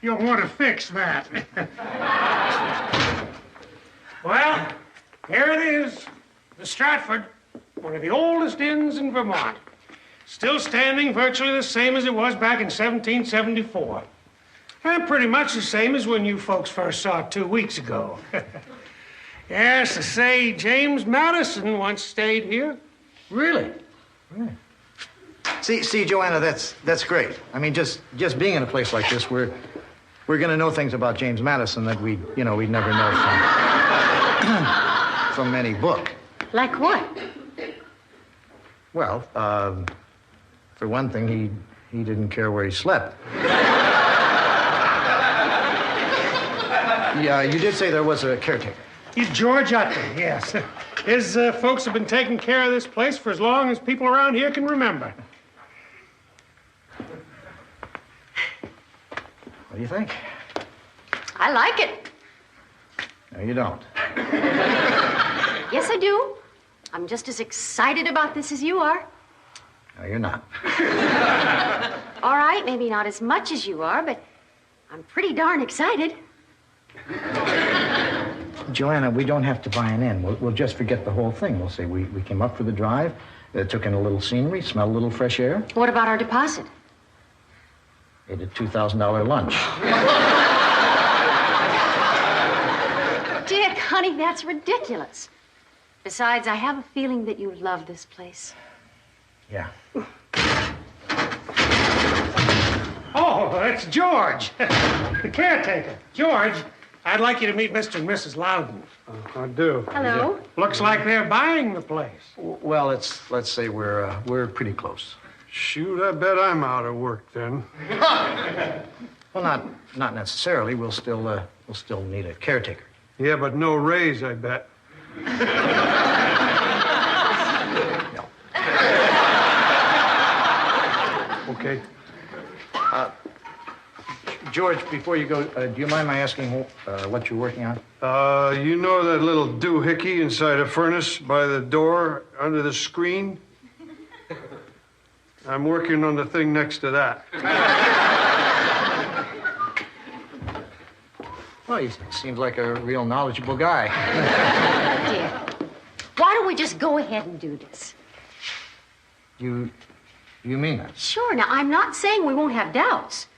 You'll want to fix that. Well, here it is. The Stratford, one of the oldest inns in Vermont. Still standing virtually the same as it was back in 1774. And pretty much the same as when you folks first saw it 2 weeks ago. Yes, to say James Madison once stayed here. Really? Really? See, Joanna, that's great. I mean, just being in a place like this, we're going to know things about James Madison that we'd never know from any book. Like what? Well, for one thing, he didn't care where he slept. Yeah, you did say there was a caretaker. He's George Utley, yes. His folks have been taking care of this place for as long as people around here can remember. What do you think? I like it. No, you don't. Yes, I do. I'm just as excited about this as you are. No, you're not. All right, maybe not as much as you are, but I'm pretty darn excited. Joanna, we don't have to buy an inn. We'll just forget the whole thing. We'll say we came up for the drive, took in a little scenery, smelled a little fresh air. What about our deposit? Ate a $2,000 lunch. Dick, honey, that's ridiculous. Besides, I have a feeling that you love this place. Yeah. Oh, that's George, the caretaker. George, I'd like you to meet Mr. and Mrs. Loudon. I do. Hello. Looks like they're buying the place. Well, let's say we're pretty close. Shoot, I bet I'm out of work then. Well, not necessarily. We'll still need a caretaker. Yeah, but no raise, I bet. No. Okay. George, before you go, do you mind my asking what you're working on? You know that little doohickey inside a furnace by the door under the screen? I'm working on the thing next to that. Well, he seems like a real knowledgeable guy. Dear, why don't we just go ahead and do this? You mean that? Sure. Now, I'm not saying we won't have doubts.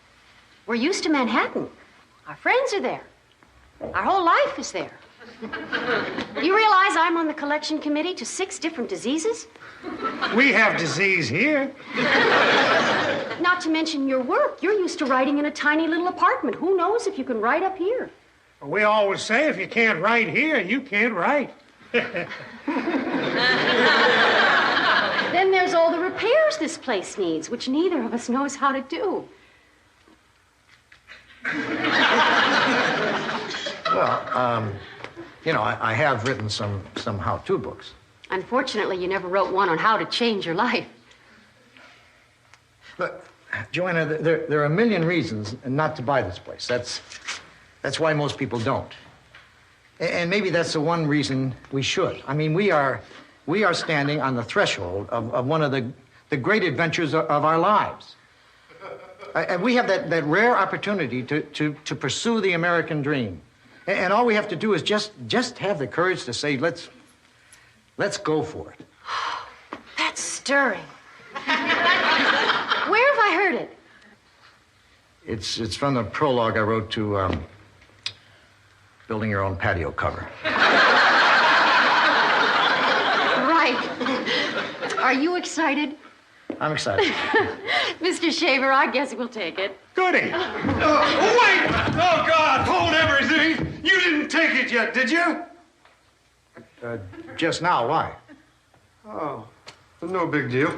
We're used to Manhattan. Our friends are there. Our whole life is there. You realize I'm on the collection committee to 6 different diseases? We have disease here. Not to mention your work. You're used to writing in a tiny little apartment. Who knows if you can write up here? We always say if you can't write here, you can't write. Then there's all the repairs this place needs, which neither of us knows how to do. Well, I have written some how-to books. Unfortunately, you never wrote one on how to change your life. Look, Joanna, there are a million reasons not to buy this place. That's why most people don't. And maybe that's the one reason we should. I mean, we are standing on the threshold of one of the great adventures of our lives. And we have that rare opportunity to pursue the American dream. And all we have to do is just have the courage to say, let's go for it. That's stirring. Where have I heard it? It's from the prologue I wrote to Building Your Own Patio Cover. Right. Are you excited? I'm excited. Mr. Shaver, I guess we'll take it. Goody. Wait! Oh, God, hold everything! You didn't take it yet, did you? Just now, why? Oh, no big deal.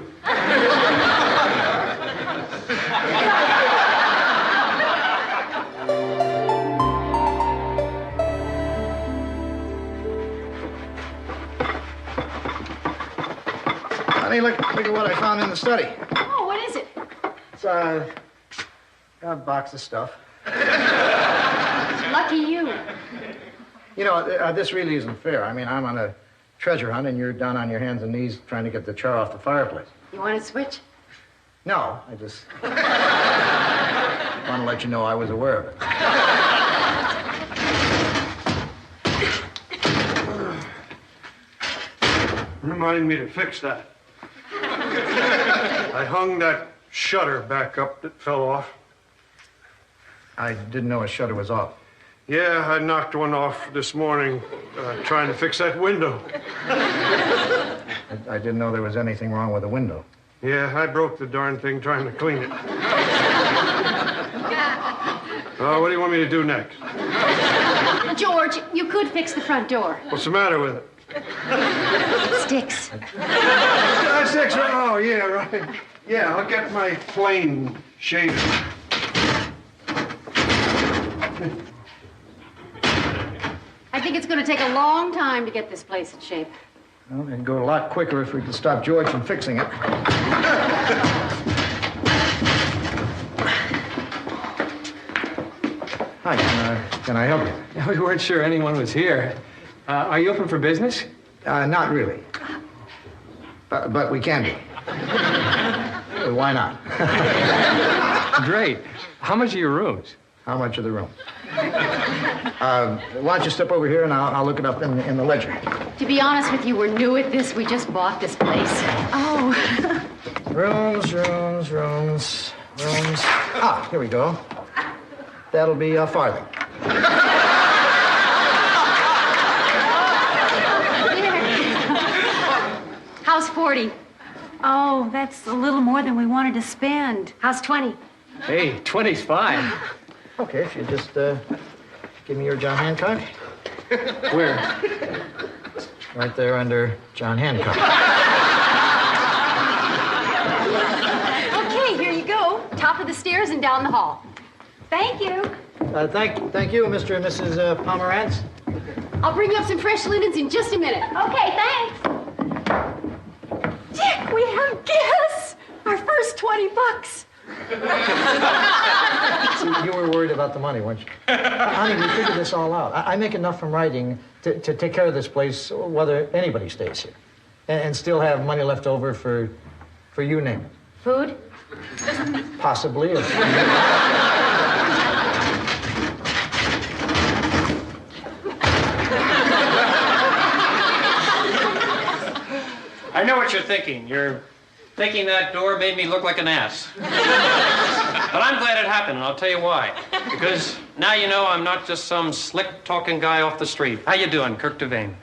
Honey, look at what I found in the study. Oh, what is it? It's a box of stuff. Lucky you. You know, this really isn't fair. I mean, I'm on a treasure hunt, and you're down on your hands and knees trying to get the char off the fireplace. You want to switch? No, I just... Want to let you know I was aware of it. Remind me to fix that. I hung that shutter back up that fell off. I didn't know a shutter was off. Yeah, I knocked one off this morning trying to fix that window. I didn't know there was anything wrong with the window. Yeah, I broke the darn thing trying to clean it. What do you want me to do next? George, you could fix the front door. What's the matter with it? Sticks. Six. Oh, yeah, right. Yeah, I'll get my plane shaver. I think it's going to take a long time to get this place in shape. Well, it'd go a lot quicker if we could stop George from fixing it. Hi, can I help you? We weren't sure anyone was here. Are you open for business? Not really. But we can be. Why not? Great. How much are your rooms? How much of the room? Why don't you step over here and I'll look it up in the ledger. To be honest with you, we're new at this. We just bought this place. Oh. Rooms. Ah, here we go. That'll be a farthing. How's 40? Oh, that's a little more than we wanted to spend. How's 20? Hey, 20's fine. Okay, if you just give me your John Hancock. Where? Right there under John Hancock. Okay, here you go. Top of the stairs and down the hall. Thank you. Thank you, Mr. and Mrs. Pomerantz. I'll bring you up some fresh linens in just a minute. Okay, thanks. Dick, we have guests. Our first $20. See, you were worried about the money, weren't you? Honey, we figured this all out. I make enough from writing to take care of this place, whether anybody stays here, and still have money left over for you, name it. Food? Possibly. I know what you're thinking. You're thinking that door made me look like an ass. But I'm glad it happened, and I'll tell you why. Because now you know I'm not just some slick-talking guy off the street. How you doing, Kirk Devane?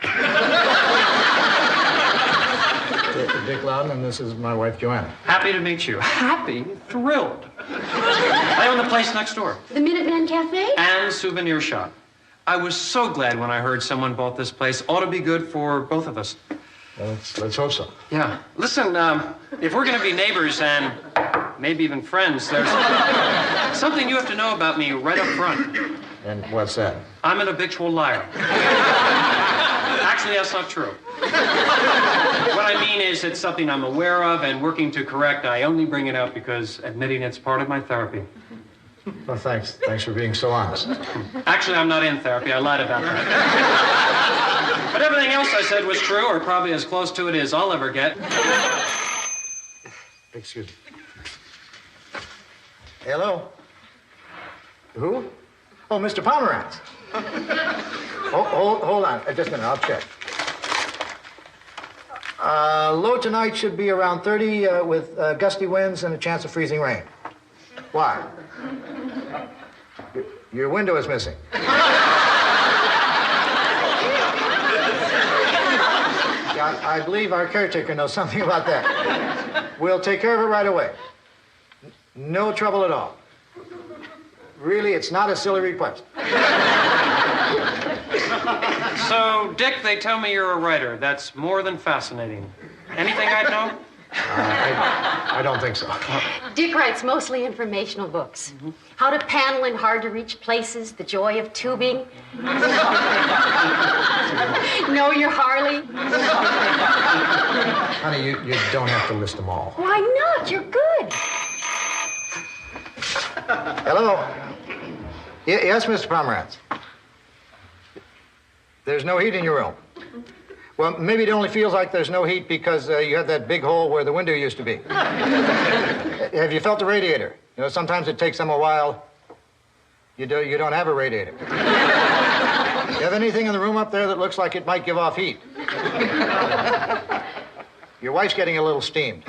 Dick Loudon, and this is my wife, Joanna. Happy to meet you. Happy? Thrilled. I own the place next door. The Minuteman Cafe? And souvenir shop. I was so glad when I heard someone bought this place. Ought to be good for both of us. Let's hope so. Yeah. Listen, if we're going to be neighbors and maybe even friends, there's something you have to know about me right up front. And what's that? I'm an habitual liar. Actually, that's not true. What I mean is it's something I'm aware of and working to correct. I only bring it up because admitting it's part of my therapy. Well, thanks. Thanks for being so honest. Actually, I'm not in therapy. I lied about that. But everything else I said was true, or probably as close to it as I'll ever get. Excuse me. Hello? Who? Oh, Mr. Pomerantz. Hold on. Just a minute. I'll check. Low tonight should be around 30 with gusty winds and a chance of freezing rain. Why? Your window is missing. Yeah, I believe our caretaker knows something about that. We'll take care of it right away. No trouble at all. Really, it's not a silly request. So, Dick, they tell me you're a writer. That's more than fascinating. Anything I'd know? I don't think so. Dick writes mostly informational books. How to panel in hard-to-reach places, the joy of tubing. Know your Harley. Honey, you don't have to list them all. Why not? You're good. Hello? Yes, Mr. Pomerantz. There's no heat in your room. Well, maybe it only feels like there's no heat because you have that big hole where the window used to be. Have you felt the radiator? You know, sometimes it takes them a while You don't have a radiator. You have anything in the room up there that looks like it might give off heat? Your wife's getting a little steamed.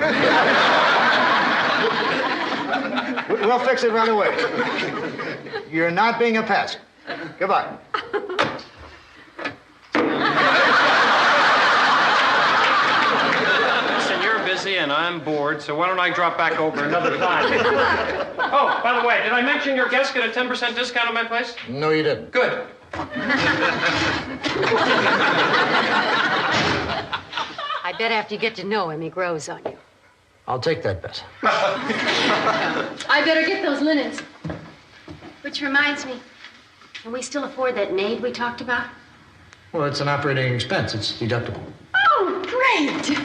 We'll fix it right away. You're not being a pest. Goodbye. Listen, you're busy and I'm bored, so why don't I drop back over another time? Oh, by the way, did I mention your guests get a 10% discount on my place? No, you didn't. Good. I bet after you get to know him, he grows on you. I'll take that bet. I better get those linens. Which reminds me, can we still afford that maid we talked about? Well, it's an operating expense. It's deductible. Oh, great!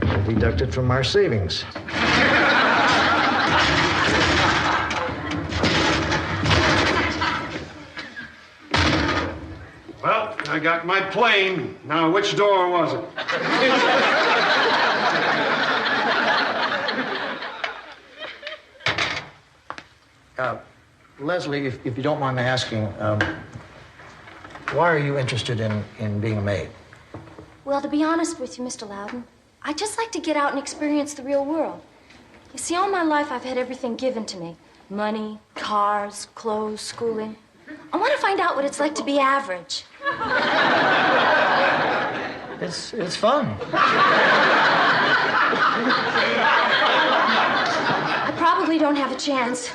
We'll deduct it from our savings. Well, I got my plane. Now, which door was it? Leslie, if you don't mind me asking, why are you interested in being a maid? Well, to be honest with you, Mr. Loudon, I just like to get out and experience the real world. You see, all my life I've had everything given to me. Money, cars, clothes, schooling. I want to find out what it's like to be average. It's fun. I probably don't have a chance,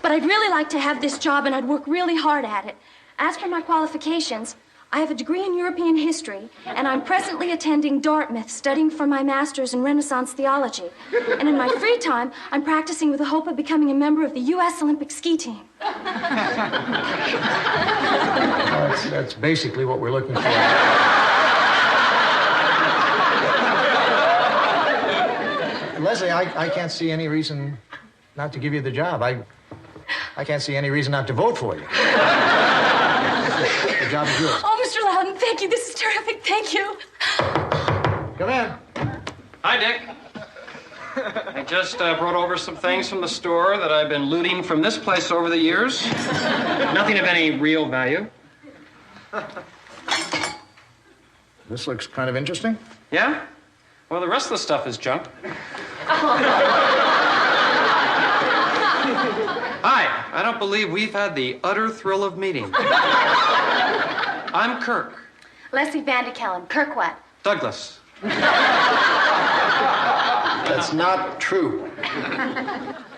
but I'd really like to have this job and I'd work really hard at it. As for my qualifications, I have a degree in European history, and I'm presently attending Dartmouth, studying for my master's in Renaissance theology. And in my free time, I'm practicing with the hope of becoming a member of the U.S. Olympic ski team. That's basically what we're looking for. Leslie, I can't see any reason not to give you the job. I can't see any reason not to vote for you. The job is yours. Oh, Mr. Loudon, thank you. This is terrific. Thank you. Come in. Hi, Dick. I just brought over some things from the store that I've been looting from this place over the years. Nothing of any real value. This looks kind of interesting. Yeah? Well, the rest of the stuff is junk. Hi, I don't believe we've had the utter thrill of meeting. I'm Kirk. Leslie Vandekellen. Kirk what? Douglas. That's not true.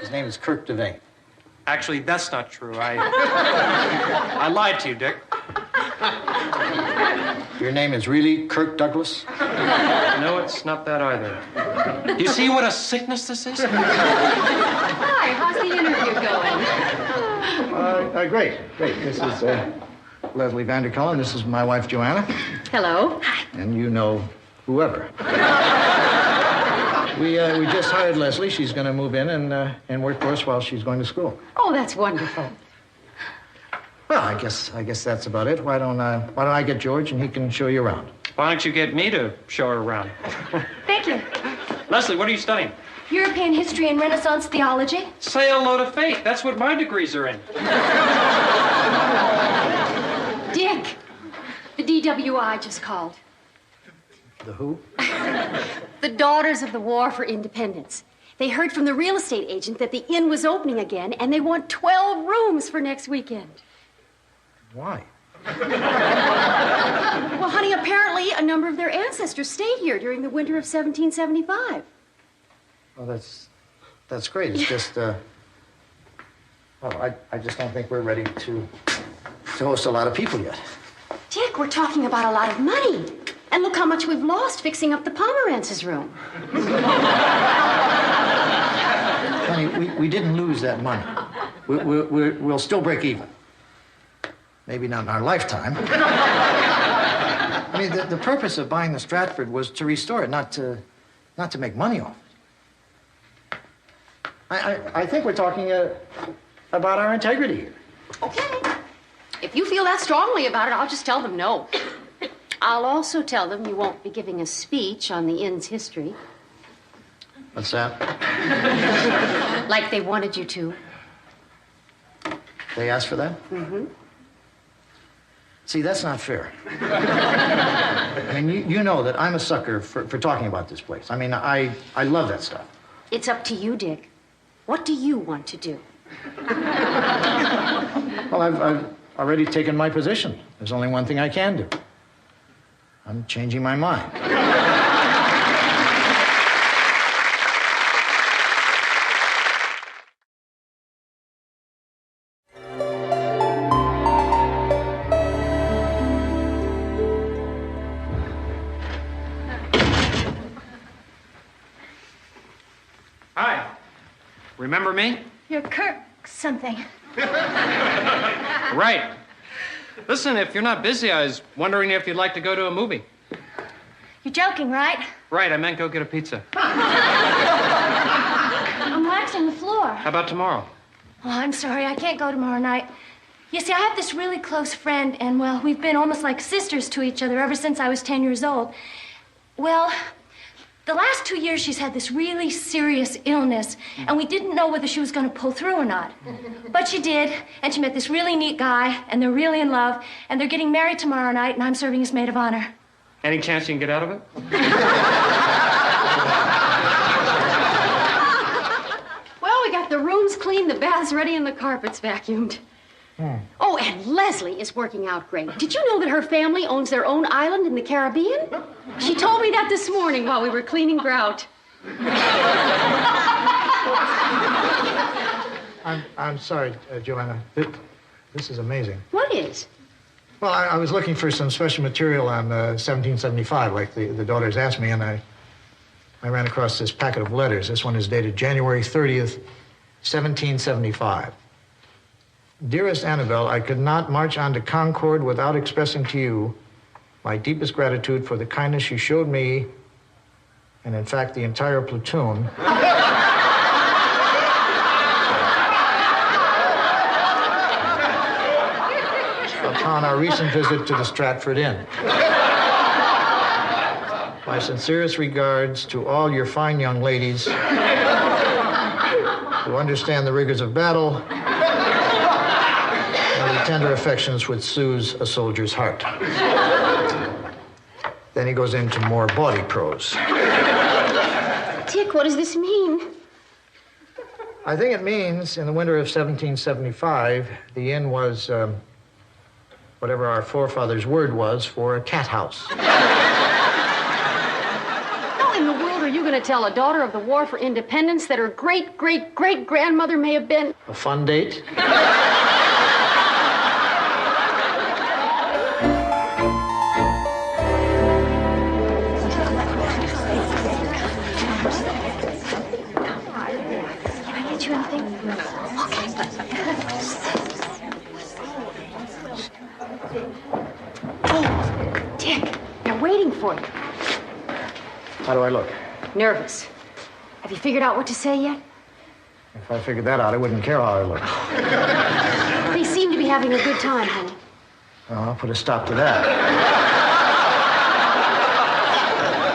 His name is Kirk Devane. Actually, that's not true. I lied to you, Dick. Your name is really Kirk Douglas? No, it's not that either. Do you see what a sickness this is? Hi, how's the interview going? Great. This is Leslie Vandercullen. This is my wife, Joanna. Hello. And you know whoever. We just hired Leslie. She's going to move in and work for us while she's going to school. Oh, that's wonderful. Well, I guess that's about it. Why don't I get George and he can show you around? Why don't you get me to show her around? Thank you. Leslie, what are you studying? European history and Renaissance theology. Say hello to fate. That's what my degrees are in. Dick, the DWI just called. The who? The Daughters of the War for Independence. They heard from the real estate agent that the inn was opening again, and they want 12 rooms for next weekend. Why? Well, honey, apparently a number of their ancestors stayed here during the winter of 1775. Well, that's great. It's just, well, I just don't think we're ready to host a lot of people yet. Dick, we're talking about a lot of money. And look how much we've lost fixing up the Pomerantz's room. Honey, we didn't lose that money. We'll still break even. Maybe not in our lifetime. I mean, the purpose of buying the Stratford was to restore it, not to make money off it. I think we're talking about our integrity here. Okay. If you feel that strongly about it, I'll just tell them no. I'll also tell them you won't be giving a speech on the inn's history. What's that? Like they wanted you to. They asked for that? Mm-hmm. See, that's not fair. I mean, you know that I'm a sucker for talking about this place. I mean, I love that stuff. It's up to you, Dick. What do you want to do? Well, I've already taken my position. There's only one thing I can do. I'm changing my mind. Hi. Remember me? You're Kirk something. Right. Listen, if you're not busy, I was wondering if you'd like to go to a movie. You're joking, right? Right, I meant go get a pizza. I'm waxing the floor. How about tomorrow? Oh, I'm sorry, I can't go tomorrow night. You see, I have this really close friend, and, well, we've been almost like sisters to each other ever since I was 10 years old. Well, the last 2 years she's had this really serious illness, and we didn't know whether she was going to pull through or not. But she did, and she met this really neat guy, and they're really in love, and they're getting married tomorrow night, and I'm serving as maid of honor. Any chance you can get out of it? Well, we got the rooms cleaned, the baths ready, and the carpets vacuumed. Oh, and Leslie is working out great. Did you know that her family owns their own island in the Caribbean? She told me that this morning while we were cleaning grout. I'm sorry, Joanna. This is amazing. What is? Well, I was looking for some special material on 1775, like the daughters asked me, and I ran across this packet of letters. This one is dated January 30th, 1775. Dearest Annabelle, I could not march on to Concord without expressing to you my deepest gratitude for the kindness you showed me, and in fact, the entire platoon. Upon our recent visit to the Stratford Inn. My sincerest regards to all your fine young ladies who understand the rigors of battle and the tender affections which soothes a soldier's heart. Then he goes into more bawdy prose. Dick, what does this mean? I think it means in the winter of 1775, the inn was whatever our forefathers' word was for a cat house. How in the world are you going to tell a daughter of the War for Independence that her great-great-great-grandmother may have been... A fun date? Can I get you anything? Oh, Dick, they're waiting for you. How do I look? Nervous. Have you figured out what to say yet? If I figured that out, I wouldn't care how I looked. They seem to be having a good time, honey. Well, I'll put a stop to that.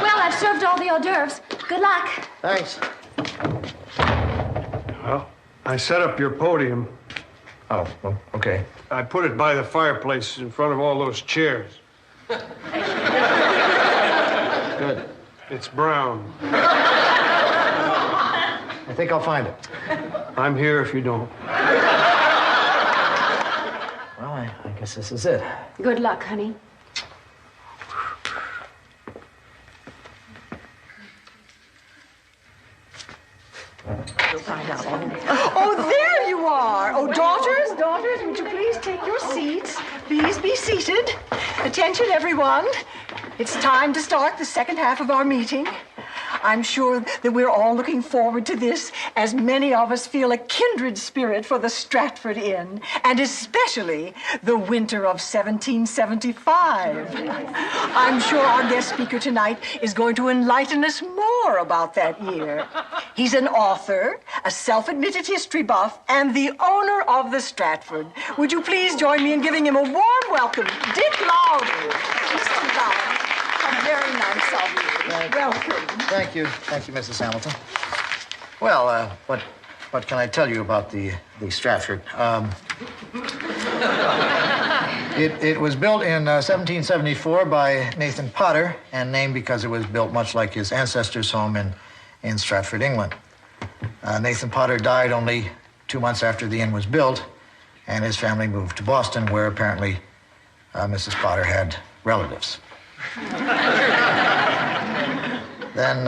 Well, I've served all the hors d'oeuvres. Good luck. Thanks. Well, I set up your podium. Oh, well, okay. I put it by the fireplace in front of all those chairs. Good. It's brown. I think I'll find it. I'm here if you don't. Well, I guess this is it. Good luck, honey. Oh, there you are. Oh, daughters, would you please take your seats? Please be seated. Attention, everyone. It's time to start the second half of our meeting. I'm sure that we're all looking forward to this, as many of us feel a kindred spirit for the Stratford Inn, and especially the winter of 1775. I'm sure our guest speaker tonight is going to enlighten us more about that year. He's an author, a self-admitted history buff, and the owner of the Stratford. Would you please join me in giving him a warm welcome, Dick Loudon. Mr. Loudon, how very nice of you. Welcome. Thank you, Mrs. Hamilton. Well, what can I tell you about the Stratford? It was built in 1774 by Nathan Potter and named because it was built much like his ancestors' home in Stratford, England. Nathan Potter died only 2 months after the inn was built, and his family moved to Boston, where apparently Mrs. Potter had relatives. Then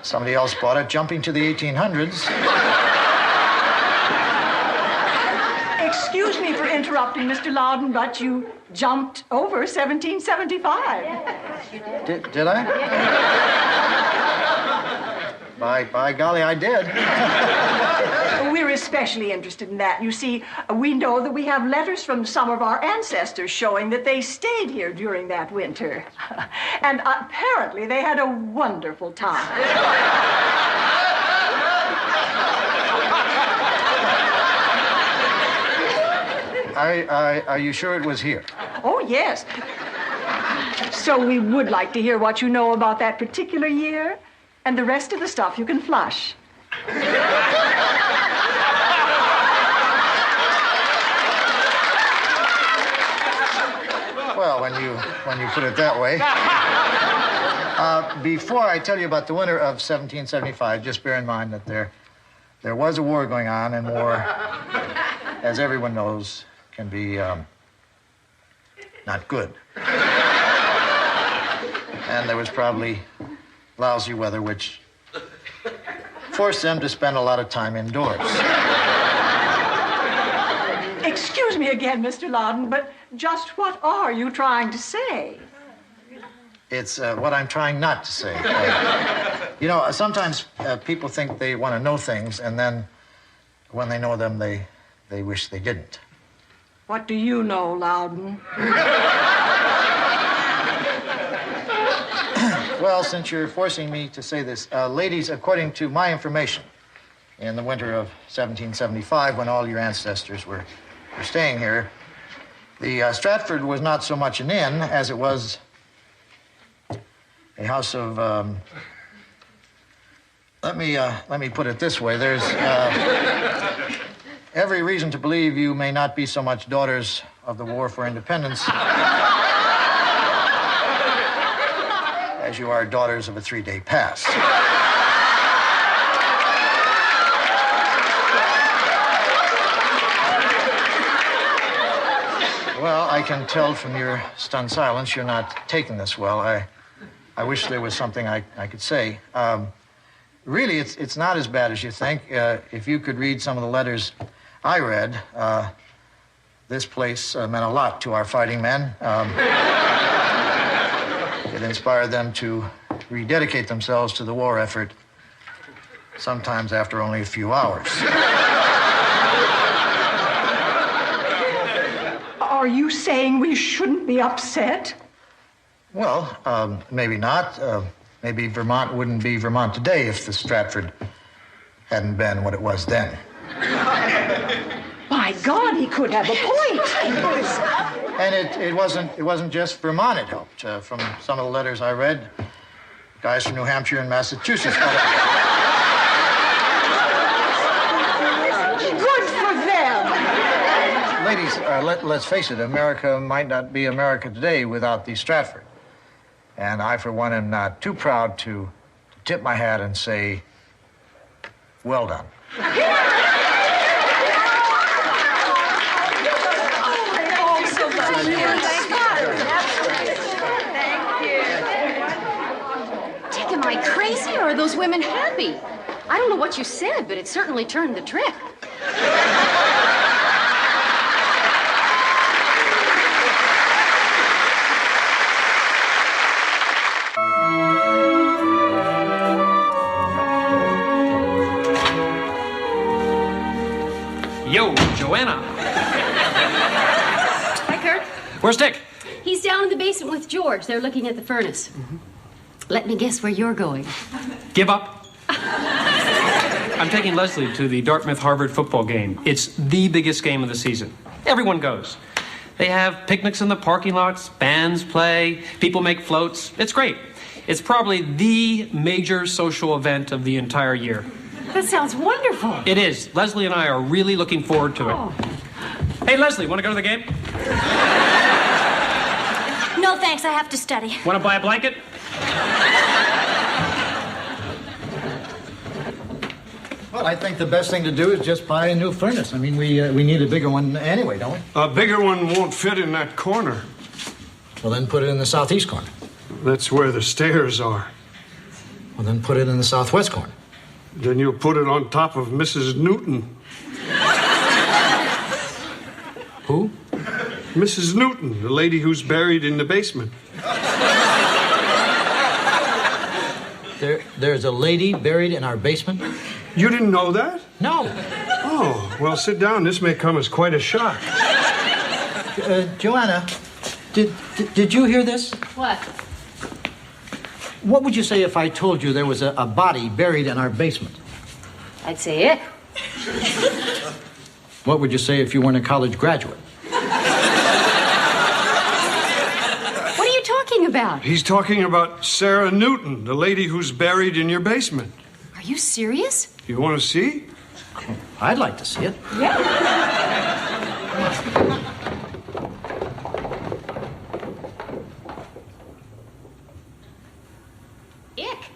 somebody else bought it, jumping to the 1800s. Excuse me for interrupting, Mr. Loudon, but you jumped over 1775. Did I? By golly, I did. We're especially interested in that. You see, we know that we have letters from some of our ancestors showing that they stayed here during that winter. And apparently they had a wonderful time. Are you sure it was here? Oh, yes. So we would like to hear what you know about that particular year, and the rest of the stuff you can flush. Well, when you put it that way. Before I tell you about the winter of 1775, just bear in mind that there was a war going on, and war, as everyone knows, can be not good. And there was probably lousy weather, which forced them to spend a lot of time indoors. Excuse me again, Mr. Loudon, but just what are you trying to say? It's what I'm trying not to say. Sometimes people think they want to know things, and then when they know them, they wish they didn't. What do you know, Loudon? Well, since you're forcing me to say this, ladies, according to my information, in the winter of 1775, when all your ancestors were staying here, the Stratford was not so much an inn as it was a house of. Let me put it this way: there's every reason to believe you may not be so much daughters of the War for Independence as you are daughters of a 3-day past. Well, I can tell from your stunned silence you're not taking this well. I wish there was something I could say. Really, it's not as bad as you think. If you could read some of the letters I read, this place meant a lot to our fighting men. It inspired them to rededicate themselves to the war effort, sometimes after only a few hours. Are you saying we shouldn't be upset? Well, maybe not. Maybe Vermont wouldn't be Vermont today if the Stratford hadn't been what it was then. My God, he could have a point. And it wasn't just Vermont it helped. From some of the letters I read, guys from New Hampshire and Massachusetts got it. Good for them. Ladies, let's face it, America might not be America today without the Stratford. And I, for one, am not too proud to tip my hat and say, well done. Dick, am I crazy or are those women happy? I don't know what you said, but it certainly turned the trick. Yo, Joanna. Hi, Kurt. Where's Dick? He's down in the basement with George. They're looking at the furnace. Mm-hmm. Let me guess where you're going. Give up. I'm taking Leslie to the Dartmouth-Harvard football game. It's the biggest game of the season. Everyone goes. They have picnics in the parking lots, bands play, people make floats. It's great. It's probably the major social event of the entire year. That sounds wonderful. It is. Leslie and I are really looking forward to it. Oh. Hey, Leslie, want to go to the game? No, thanks. I have to study. Want to buy a blanket? Well, I think the best thing to do is just buy a new furnace. I mean, we need a bigger one anyway, don't we? A bigger one won't fit in that corner. Well, then put it in the southeast corner. That's where the stairs are. Well, then put it in the southwest corner. Then you'll put it on top of Mrs. Newton. Who? Mrs. Newton, the lady who's buried in the basement. There's a lady buried in our basement? You didn't know that? No. Oh, well, sit down. This may come as quite a shock. Joanna, did you hear this? What? What would you say if I told you there was a body buried in our basement? I'd say it. What would you say if you weren't a college graduate? What are you talking about? He's talking about Sarah Newton, the lady who's buried in your basement. Are you serious? You want to see? I'd like to see it. Yeah. Ick.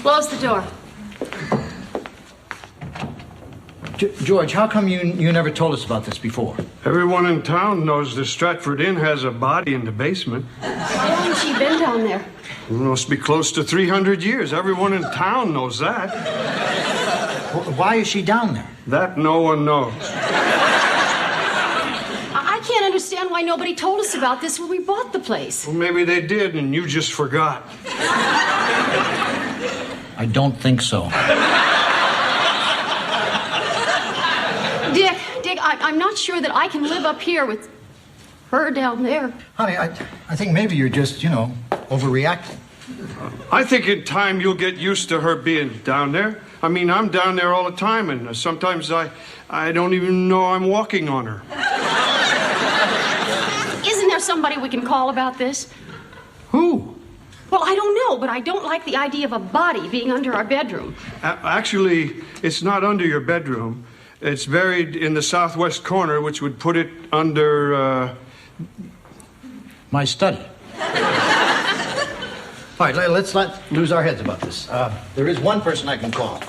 Close the door. George, how come you never told us about this before? Everyone in town knows the Stratford Inn has a body in the basement. How long has she been down there? It must be close to 300 years. Everyone in town knows that. Why is she down there? That no one knows. I can't understand why nobody told us about this when we bought the place. Well, maybe they did and you just forgot. I don't think so. Dick, I'm not sure that I can live up here with her down there. Honey, I think maybe you're just, overreacting. I think in time you'll get used to her being down there. I mean, I'm down there all the time, and sometimes I don't even know I'm walking on her. Isn't there somebody we can call about this? Who? Well, I don't know, but I don't like the idea of a body being under our bedroom. Actually, it's not under your bedroom. It's buried in the southwest corner, which would put it under, My study. All right, let's not lose our heads about this. There is one person I can call.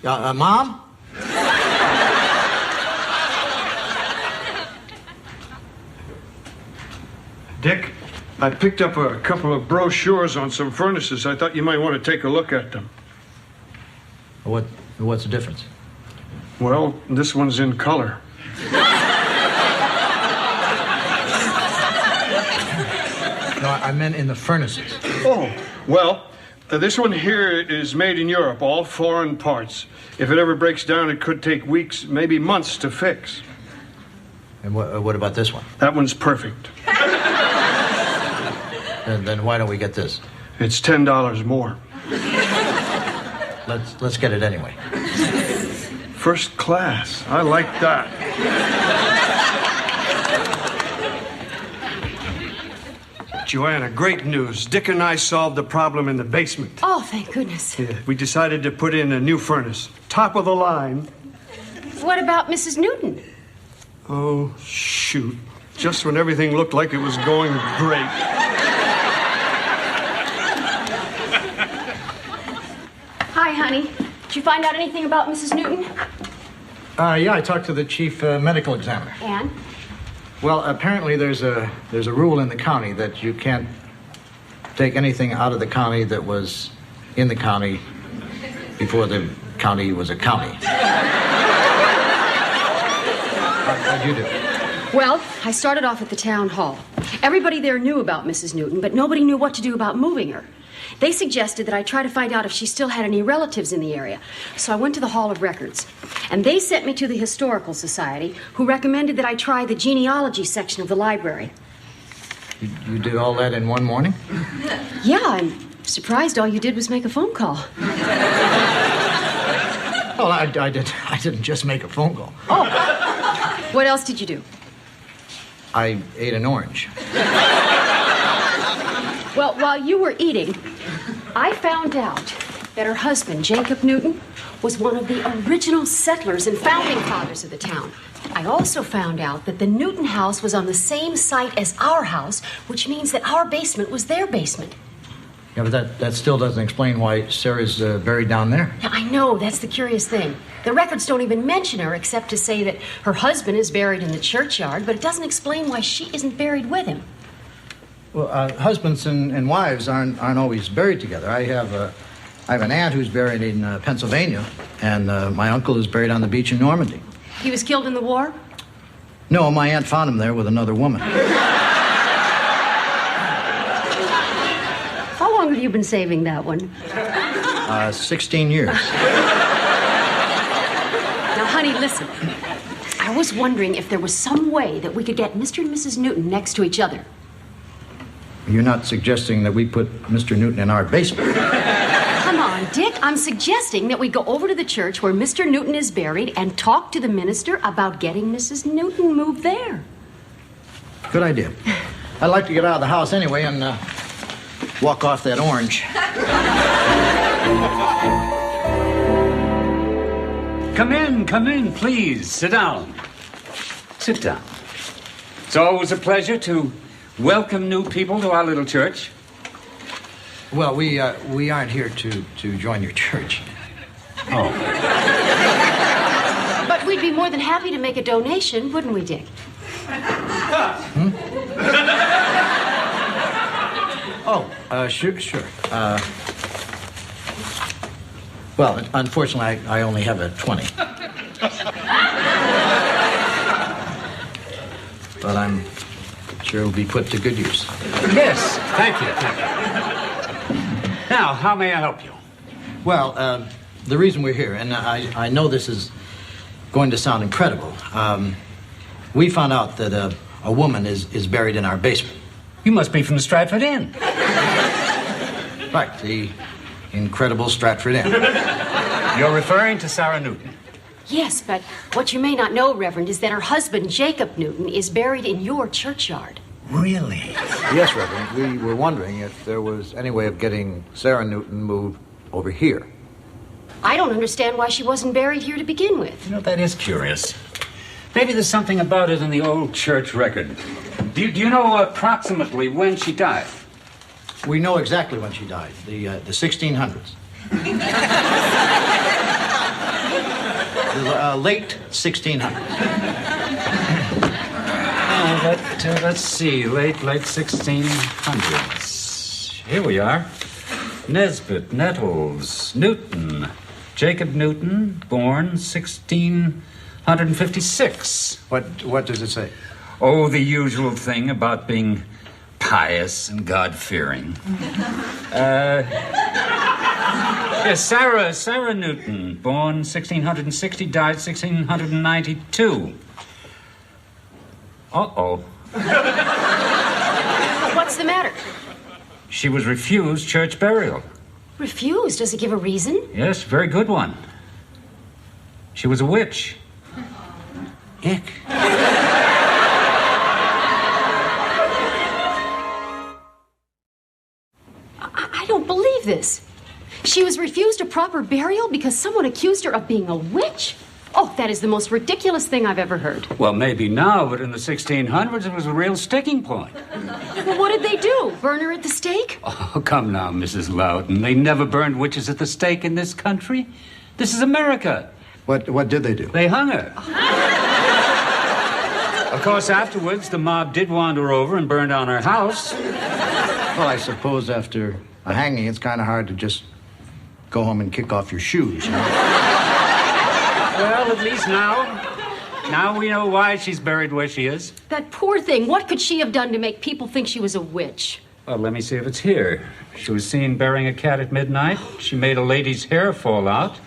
Mom? Dick, I picked up a couple of brochures on some furnaces. I thought you might want to take a look at them. What's the difference? Well, this one's in color. No, I meant in the furnaces. Oh, well, this one here is made in Europe, all foreign parts. If it ever breaks down, it could take weeks, maybe months to fix. And what about this one? That one's perfect. Then why don't we get this? It's $10 more. Let's get it anyway. First class. I like that. Joanna, great news. Dick and I solved the problem in the basement. Oh, thank goodness. Yeah, we decided to put in a new furnace. Top of the line. What about Mrs. Newton? Oh, shoot. Just when everything looked like it was going great. Hi, honey. Did you find out anything about Mrs. Newton? Yeah, I talked to the chief medical examiner. And? Well, apparently there's a rule in the county that you can't take anything out of the county that was in the county before the county was a county. How'd you do? Well, I started off at the town hall. Everybody there knew about Mrs. Newton, but nobody knew what to do about moving her. They suggested that I try to find out if she still had any relatives in the area. So I went to the Hall of Records. And they sent me to the Historical Society, who recommended that I try the genealogy section of the library. You did all that in one morning? Yeah, I'm surprised all you did was make a phone call. Well, I didn't just make a phone call. Oh. What else did you do? I ate an orange. Well, while you were eating, I found out that her husband, Jacob Newton, was one of the original settlers and founding fathers of the town. I also found out that the Newton house was on the same site as our house, which means that our basement was their basement. Yeah, but that still doesn't explain why Sarah's buried down there. Yeah, I know. That's the curious thing. The records don't even mention her except to say that her husband is buried in the churchyard, but it doesn't explain why she isn't buried with him. Well, husbands and wives aren't always buried together. I have an aunt who's buried in Pennsylvania, and my uncle is buried on the beach in Normandy. He was killed in the war? No, my aunt found him there with another woman. How long have you been saving that one? 16 years. Now, honey, listen. I was wondering if there was some way that we could get Mr. and Mrs. Newton next to each other. You're not suggesting that we put Mr. Newton in our basement? Come on, Dick. I'm suggesting that we go over to the church where Mr. Newton is buried and talk to the minister about getting Mrs. Newton moved there. Good idea. I'd like to get out of the house anyway and walk off that orange. Come in, please. Sit down. Sit down. It's always a pleasure to welcome new people to our little church. Well, we aren't here to join your church. Oh. But we'd be more than happy to make a donation, wouldn't we, Dick? Sure. Well, unfortunately, I only have a 20. But I'm sure it'll be put to good use. Yes, thank you. Now, how may I help you? Well, the reason we're here, and I know this is going to sound incredible, we found out that a woman is buried in our basement. You must be from the Stratford Inn. Right, the incredible Stratford Inn. You're referring to Sarah Newton? Yes, but what you may not know, Reverend, is that her husband, Jacob Newton, is buried in your churchyard. Really? Yes, Reverend. We were wondering if there was any way of getting Sarah Newton moved over here. I don't understand why she wasn't buried here to begin with. You know, that is curious. Maybe there's something about it in the old church record. Do you know approximately when she died? We know exactly when she died, the 1600s. The late 1600s. Let's see, late 1600s. Here we are. Nesbitt, Nettles, Newton. Jacob Newton, born 1656. What does it say? Oh, the usual thing about being pious and God-fearing. Yes, Sarah Newton, born 1660, died 1692. Uh-oh. What's the matter? She was refused church burial. Refused? Does it give a reason? Yes, very good one. She was a witch. Ick. I don't believe this. She was refused a proper burial because someone accused her of being a witch? Oh, that is the most ridiculous thing I've ever heard. Well, maybe now, but in the 1600s, it was a real sticking point. Well, what did they do? Burn her at the stake? Oh, come now, Mrs. Loudon. They never burned witches at the stake in this country. This is America. What did they do? They hung her. Of course, afterwards, the mob did wander over and burn down her house. Well, I suppose after a hanging, it's kind of hard to just go home and kick off your shoes, you know? Well, at least now we know why she's buried where she is. That poor thing. What could she have done to make people think she was a witch? Well, let me see if it's here. She was seen burying a cat at midnight. She made a lady's hair fall out.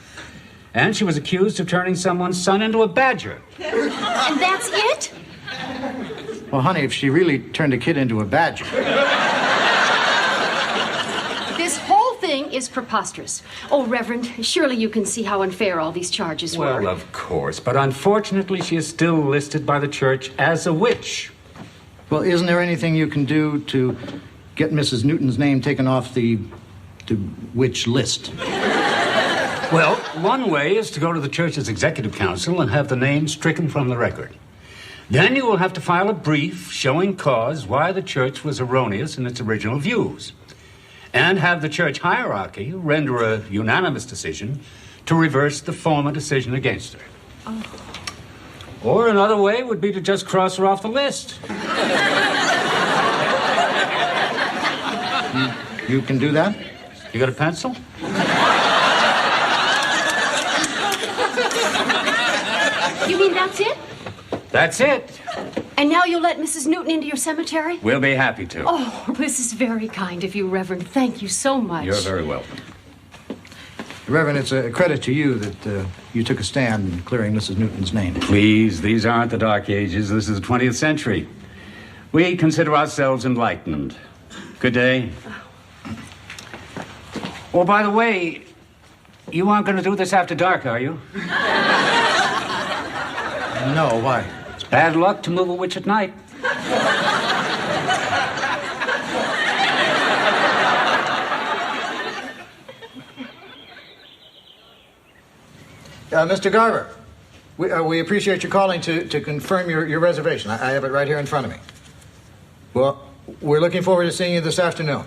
And she was accused of turning someone's son into a badger. And that's it? Well, honey, if she really turned a kid into a badger... This whole thing is preposterous. Oh, Reverend, surely you can see how unfair all these charges were. Well, of course, but unfortunately she is still listed by the church as a witch. Well, isn't there anything you can do to get Mrs. Newton's name taken off the witch list? Well, one way is to go to the church's executive council and have the name stricken from the record. Then you will have to file a brief showing cause why the church was erroneous in its original views, and have the church hierarchy render a unanimous decision to reverse the former decision against her. Oh. Or another way would be to just cross her off the list. You can do that? You got a pencil? You mean that's it? That's it. And now you'll let Mrs. Newton into your cemetery? We'll be happy to. Oh, this is very kind of you, Reverend. Thank you so much. You're very welcome. Reverend, it's a credit to you that you took a stand in clearing Mrs. Newton's name. Please, these aren't the Dark Ages. This is the 20th century. We consider ourselves enlightened. Good day. Oh, by the way, you aren't going to do this after dark, are you? No, why? It's bad luck to move a witch at night. Mr. Garver, we appreciate your calling to confirm your reservation. I have it right here in front of me. Well, we're looking forward to seeing you this afternoon.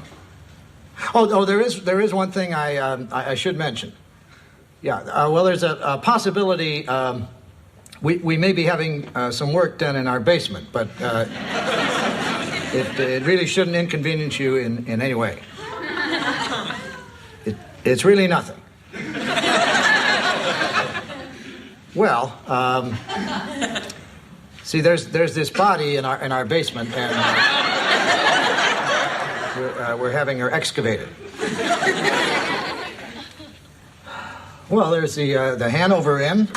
Oh, there is one thing I should mention. Yeah, well, there's a possibility we may be having some work done in our basement, but it really shouldn't inconvenience you in any way. It's really nothing. Well, see, there's this body in our basement, and we're having her excavated. Well, there's the Hanover Inn,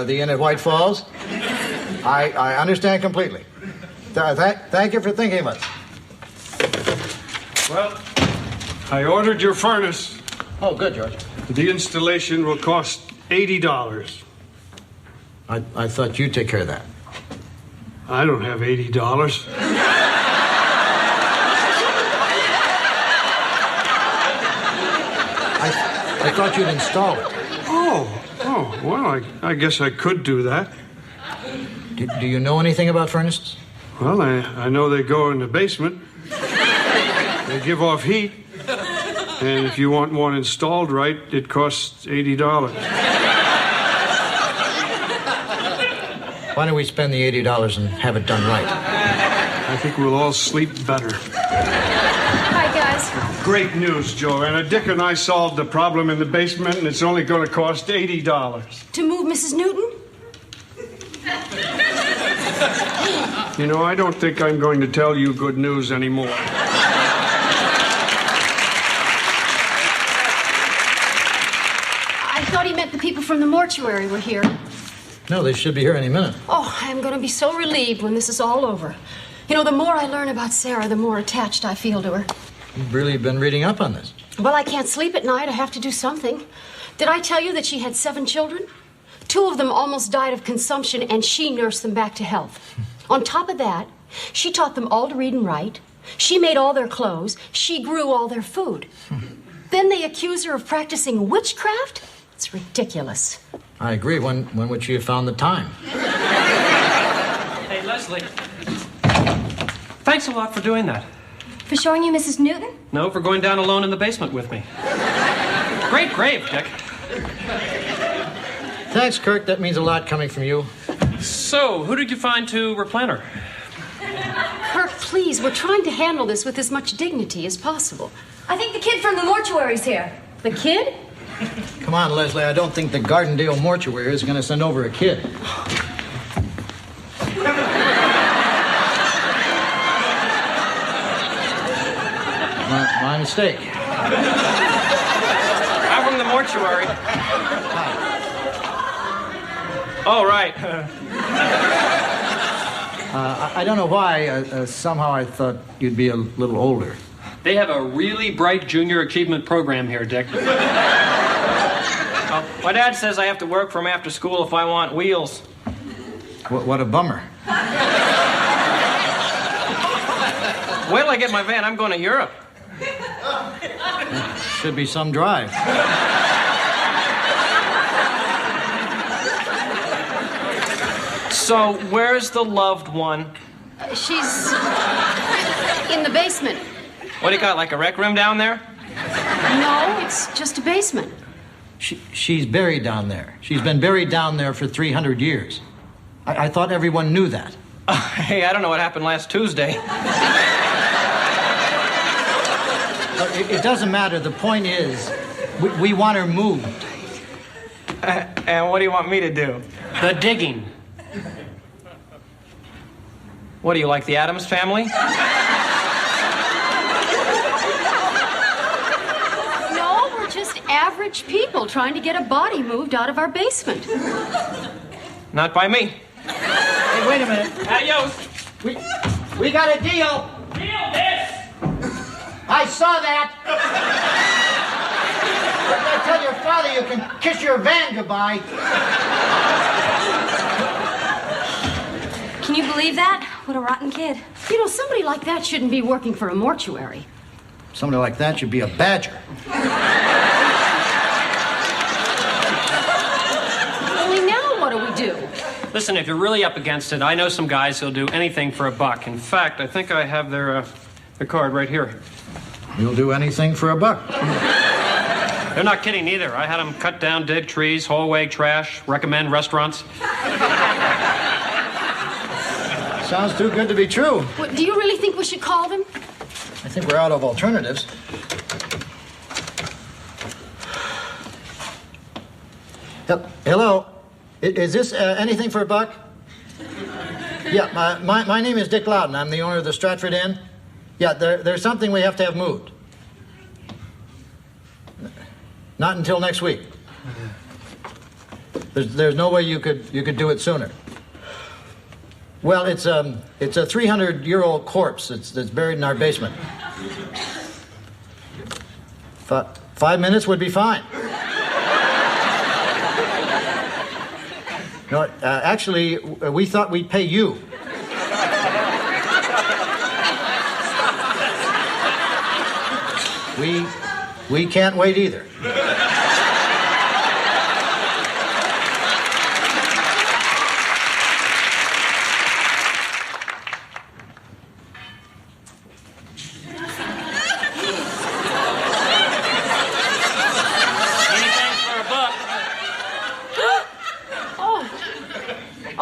the Inn at White Falls. I understand completely. Thank you for thinking of us. Well, I ordered your furnace. Oh, good, George. The installation will cost $80. I thought you'd take care of that. I don't have $80. I thought you'd install it. Oh, well, I guess I could do that. Do you know anything about furnaces? Well, I know they go in the basement. They give off heat. And if you want one installed right, it costs $80. Why don't we spend the $80 and have it done right? I think we'll all sleep better. Hi, guys. Great news, Joanna. Dick and I solved the problem in the basement, and it's only going to cost $80. To move Mrs. Newton? You know, I don't think I'm going to tell you good news anymore. I thought he meant the people from the mortuary were here. No, they should be here any minute. Oh, I'm going to be so relieved when this is all over. You know, the more I learn about Sarah, the more attached I feel to her. You've really been reading up on this. Well, I can't sleep at night. I have to do something. Did I tell you that she had 7 children? 2 of them almost died of consumption, and she nursed them back to health. On top of that, she taught them all to read and write. She made all their clothes. She grew all their food. Then they accuse her of practicing witchcraft? It's ridiculous. I agree. When would she have found the time? Hey, Leslie. Thanks a lot for doing that. For showing you Mrs. Newton? No, for going down alone in the basement with me. Great grave, Dick. Thanks, Kirk. That means a lot coming from you. So, who did you find to replant her? Kirk, please, we're trying to handle this with as much dignity as possible. I think the kid from the mortuary's here. The kid? Come on, Leslie. I don't think the Gardendale mortuary is going to send over a kid. My mistake. I'm from the mortuary. Oh, right. I don't know why. Somehow I thought you'd be a little older. They have a really bright junior achievement program here, Dick. My dad says I have to work from after school if I want wheels. What a bummer. Wait till I get my van. I'm going to Europe. Should be some drive. So, where's the loved one? She's in the basement. What do you got, like a rec room down there? No, it's just a basement. She's buried down there. She's been buried down there for 300 years. I thought everyone knew that. Hey, I don't know what happened last Tuesday. It doesn't matter. The point is, we want her moved. And what do you want me to do? The digging. What do you like, the Addams Family? No, we're just average people trying to get a body moved out of our basement. Not by me. Hey, wait a minute. Adios. We got a deal. Deal this. I saw that. I tell your father you can kiss your van goodbye. Can you believe that? What a rotten kid. You know, somebody like that shouldn't be working for a mortuary. Somebody like that should be a badger. Only now what do we do? Listen, if you're really up against it, I know some guys who'll do anything for $1. In fact, I think I have their card right here. You'll do anything for $1. They're not kidding either. I had them cut down dead trees, haul away trash, recommend restaurants. Sounds too good to be true. What, do you really think we should call them? I think we're out of alternatives. Hello? Is this anything for $1? Yeah, my name is Dick Loudon. I'm the owner of the Stratford Inn. Yeah, there's something we have to have moved. Not until next week. There's no way you could do it sooner. Well, it's a 300-year-old corpse that's buried in our basement. 5 minutes would be fine. No, actually, we thought we'd pay you. We can't wait either.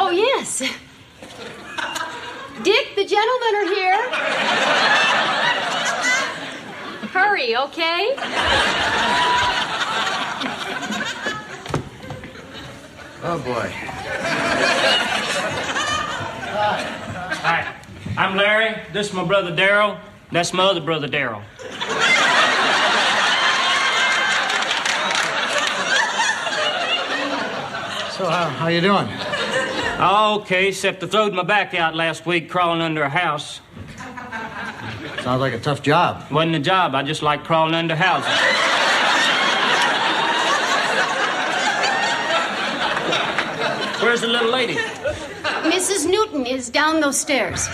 Oh, yes. Dick, the gentlemen are here. Hurry, okay? Oh, boy. Hi, I'm Larry. This is my brother Darryl. That's my other brother Darryl. So, how you doing? Okay, except I throwed my back out last week crawling under a house. Sounds like a tough job. Wasn't a job. I just like crawling under houses. Where's the little lady? Mrs. Newton is down those stairs.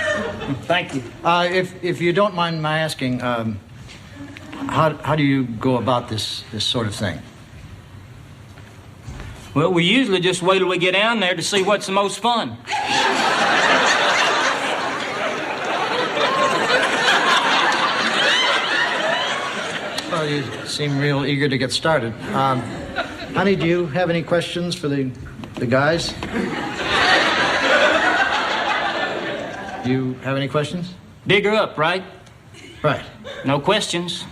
Thank you. If you don't mind my asking, how do you go about this sort of thing? Well, we usually just wait till we get down there to see what's the most fun. Well, you seem real eager to get started. Honey, do you have any questions for the guys? Do you have any questions? Dig her up, right? Right. No questions.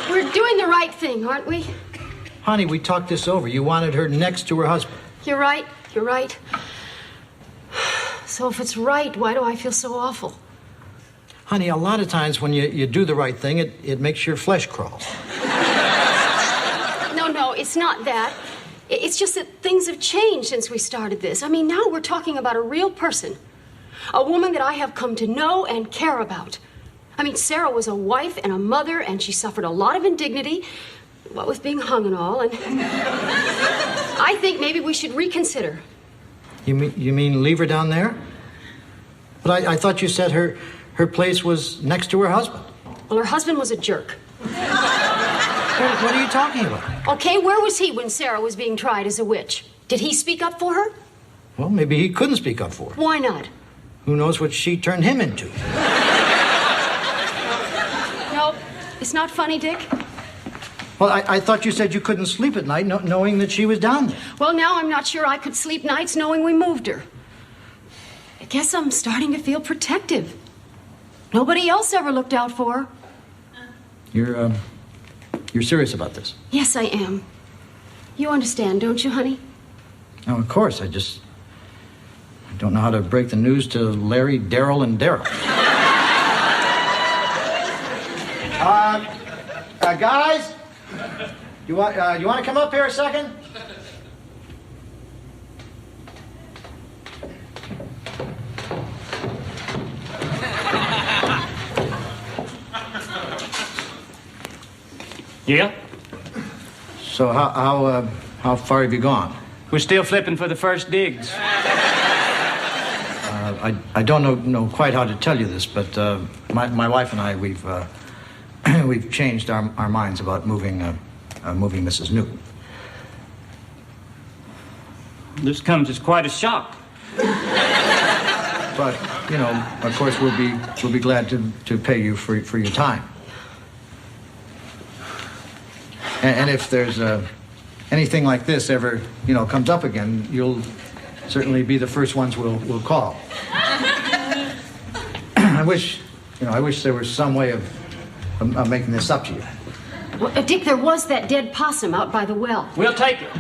We're doing the right thing, aren't we? Honey, we talked this over. You wanted her next to her husband. You're right. You're right. So if it's right, why do I feel so awful? Honey, a lot of times when you do the right thing, it makes your flesh crawl. it's not that. It's just that things have changed since we started this. I mean, now we're talking about a real person. A woman that I have come to know and care about. I mean, Sarah was a wife and a mother, and she suffered a lot of indignity, what with being hung and all, and I think maybe we should reconsider. You mean leave her down there? But I thought you said her place was next to her husband. Well, her husband was a jerk. What are you talking about? Okay, where was he when Sarah was being tried as a witch? Did he speak up for her? Well, maybe he couldn't speak up for her. Why not? Who knows what she turned him into? No, it's not funny, Dick. Well, I thought you said you couldn't sleep at night knowing that she was down there. Well, now I'm not sure I could sleep nights knowing we moved her. I guess I'm starting to feel protective. Nobody else ever looked out for her. You're serious about this? Yes, I am. You understand, don't you, honey? Oh, of course. I don't know how to break the news to Larry, Daryl, and Daryl. Guys, you want to come up here a second? Yeah? So how far have you gone? We're still flipping for the first digs. I don't know quite how to tell you this, but my wife and I, we've changed our minds about moving Mrs. Newton. This comes as quite a shock. But of course, we'll be glad to pay you for your time. And if there's anything like this ever comes up again, you'll certainly be the first ones we'll call. I wish there was some way of making this up to you. Well, Dick, there was that dead possum out by the well. We'll take it.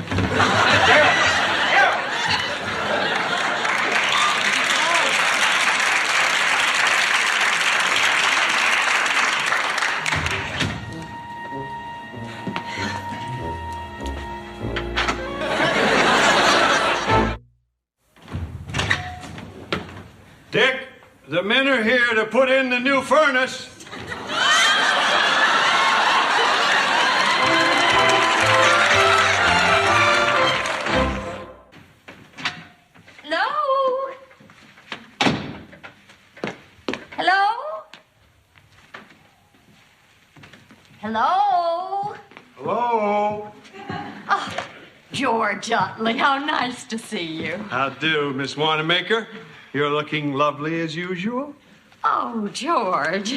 Dick, the men are here to put in the new furnace. Hello? Hello? Hello? Hello. Oh, George Utley, how nice to see you. How do, Miss Wanamaker? You're looking lovely as usual. Oh, George,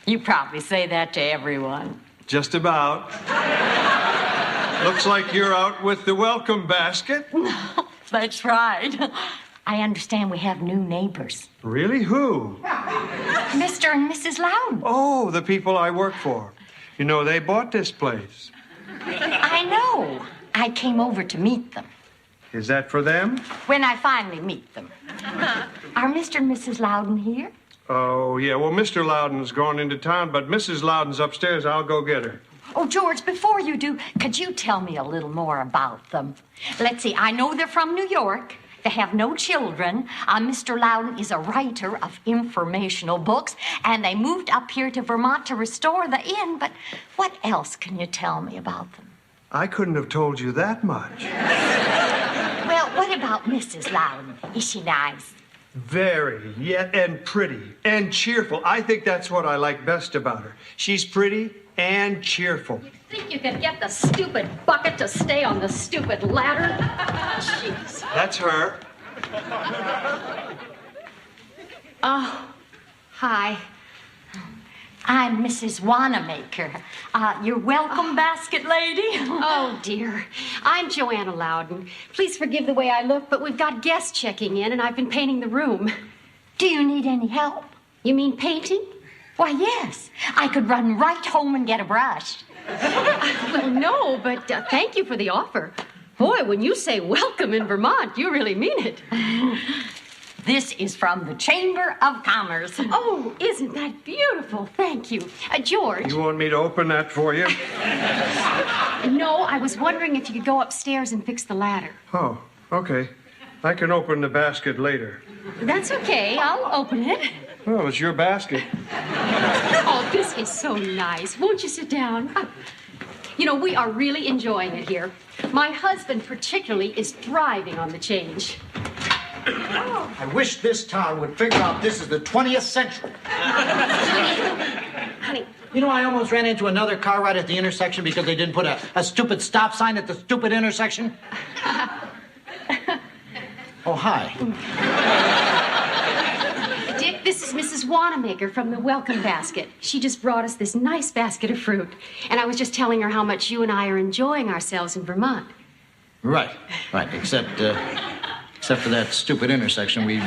you probably say that to everyone. Just about. Looks like you're out with the welcome basket. That's right. I understand we have new neighbors. Really? Who? Mr. and Mrs. Loudon. Oh, the people I work for. You know, they bought this place. I know. I came over to meet them. Is that for them? When I finally meet them. Are Mr. and Mrs. Loudon here? Oh, yeah. Well, Mr. Loudon's gone into town, but Mrs. Loudon's upstairs. I'll go get her. Oh, George, before you do, could you tell me a little more about them? Let's see, I know they're from New York. They have no children. Mr. Loudon is a writer of informational books, and they moved up here to Vermont to restore the inn. But what else can you tell me about them? I couldn't have told you that much. Well, what about Mrs. Loudon? Is she nice? Very, yeah, and pretty, and cheerful. I think that's what I like best about her. She's pretty and cheerful. Think you could get the stupid bucket to stay on the stupid ladder? Jeez. That's her. Oh, hi. I'm Mrs. Wanamaker. Your welcome basket lady. Oh, dear. I'm Joanna Loudon. Please forgive the way I look, but we've got guests checking in, and I've been painting the room. Do you need any help? You mean painting? Why, yes. I could run right home and get a brush. Well, no, but thank you for the offer. Boy, when you say welcome in Vermont, you really mean it. This is from the Chamber of Commerce. Oh, isn't that beautiful? Thank you. George. You want me to open that for you? No, I was wondering if you could go upstairs and fix the ladder. Oh, okay. I can open the basket later. That's okay. I'll open it. Oh, it's your basket. Oh, this is so nice. Won't you sit down? You know, we are really enjoying it here. My husband particularly is thriving on the change. I wish this town would figure out this is the 20th century. Honey. You know, I almost ran into another car right at the intersection because they didn't put a stupid stop sign at the stupid intersection. Oh, hi. Dick, this is Mrs. Wanamaker from the Welcome Basket. She just brought us this nice basket of fruit. And I was just telling her how much you and I are enjoying ourselves in Vermont. Right. Except for that stupid intersection, we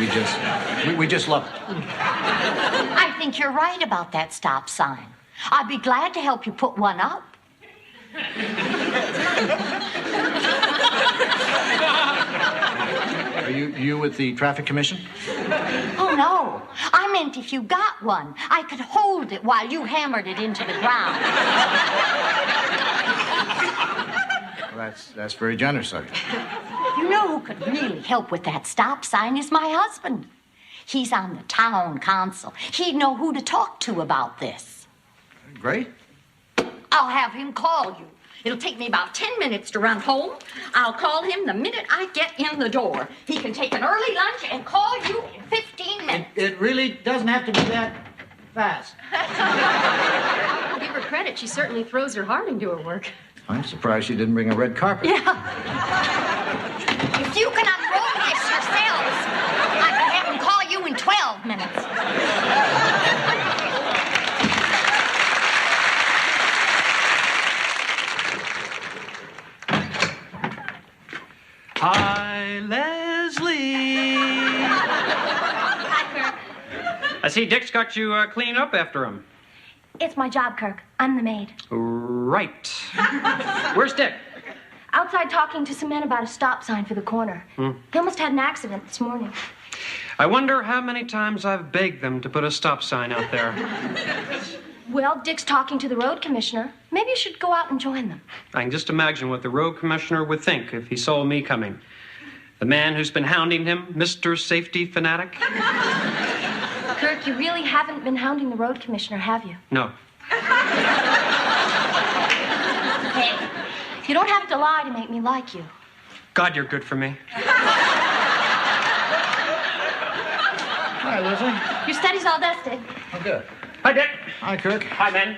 just love it. I think you're right about that stop sign. I'd be glad to help you put one up. Are you with the traffic commission? Oh, no. I meant if you got one, I could hold it while you hammered it into the ground. Well, that's very generous of you. You know who could really help with that stop sign is my husband. He's on the town council. He'd know who to talk to about this. Great. I'll have him call you. It'll take me about 10 minutes to run home. I'll call him the minute I get in the door. He can take an early lunch and call you in 15 minutes. It really doesn't have to be that fast. I'll give her credit. She certainly throws her heart into her work. I'm surprised she didn't bring a red carpet. Yeah. If you can unroll this yourselves, I can have him call you in 12 minutes. Hi, Leslie. I see Dick's got you clean up after him. It's my job, Kirk. I'm the maid. Right. Where's Dick? Outside talking to some men about a stop sign for the corner. He almost had an accident this morning. I wonder how many times I've begged them to put a stop sign out there. Well, Dick's talking to the road commissioner. Maybe you should go out and join them. I can just imagine what the road commissioner would think if he saw me coming. The man who's been hounding him, Mr. Safety Fanatic. Kirk, you really haven't been hounding the road commissioner, have you? No. Hey, you don't have to lie to make me like you. God, you're good for me. Hi, Leslie. Your study's all dusted. Oh, good. Hi, Dick. Hi, Kirk. Hi, men.